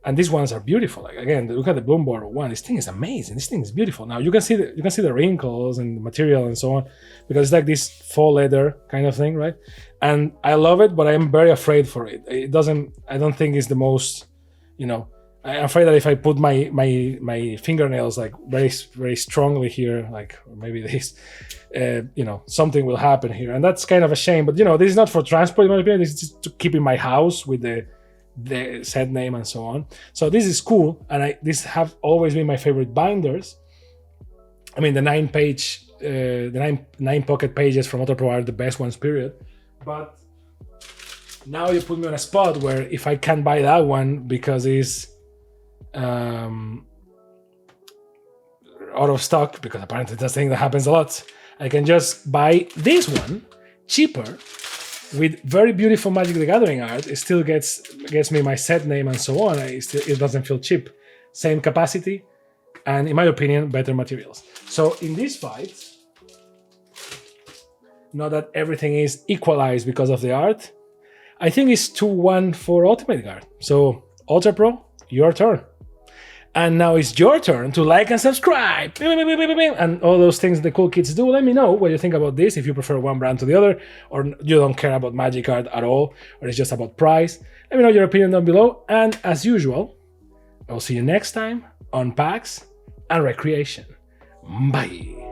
And these ones are beautiful. Like again, look at the Bloomburrow one. This thing is amazing. This thing is beautiful. Now you can see the wrinkles and the material and so on, because it's like this faux leather kind of thing, right? And I love it, but I'm very afraid for it. I don't think it's the most, you know. I'm afraid that if I put my fingernails like very very strongly here, like maybe this, you know, something will happen here, and that's kind of a shame. But you know, this is not for transport in my opinion. This is just to keep in my house with the set name and so on. So this is cool, and these have always been my favorite binders. I mean, the 9-page, the nine pocket pages from UltraPro are the best ones, period. But now you put me on a spot where if I can't buy that one because it's out of stock, because apparently that's a thing that happens a lot, I can just buy this one cheaper with very beautiful Magic the Gathering art. It still gets me my set name and so on. It doesn't feel cheap. Same capacity, and in my opinion, better materials. So in this fight, not that everything is equalized because of the art, I think it's 2-1 for Ultimate Guard. So UltraPro, your turn. And now it's your turn to like and subscribe and all those things the cool kids do. Let me know what you think about this, if you prefer one brand to the other, or you don't care about Magic art at all, or it's just about price. Let me know your opinion down below. And as usual, I'll see you next time on Packs and Recreation. Bye.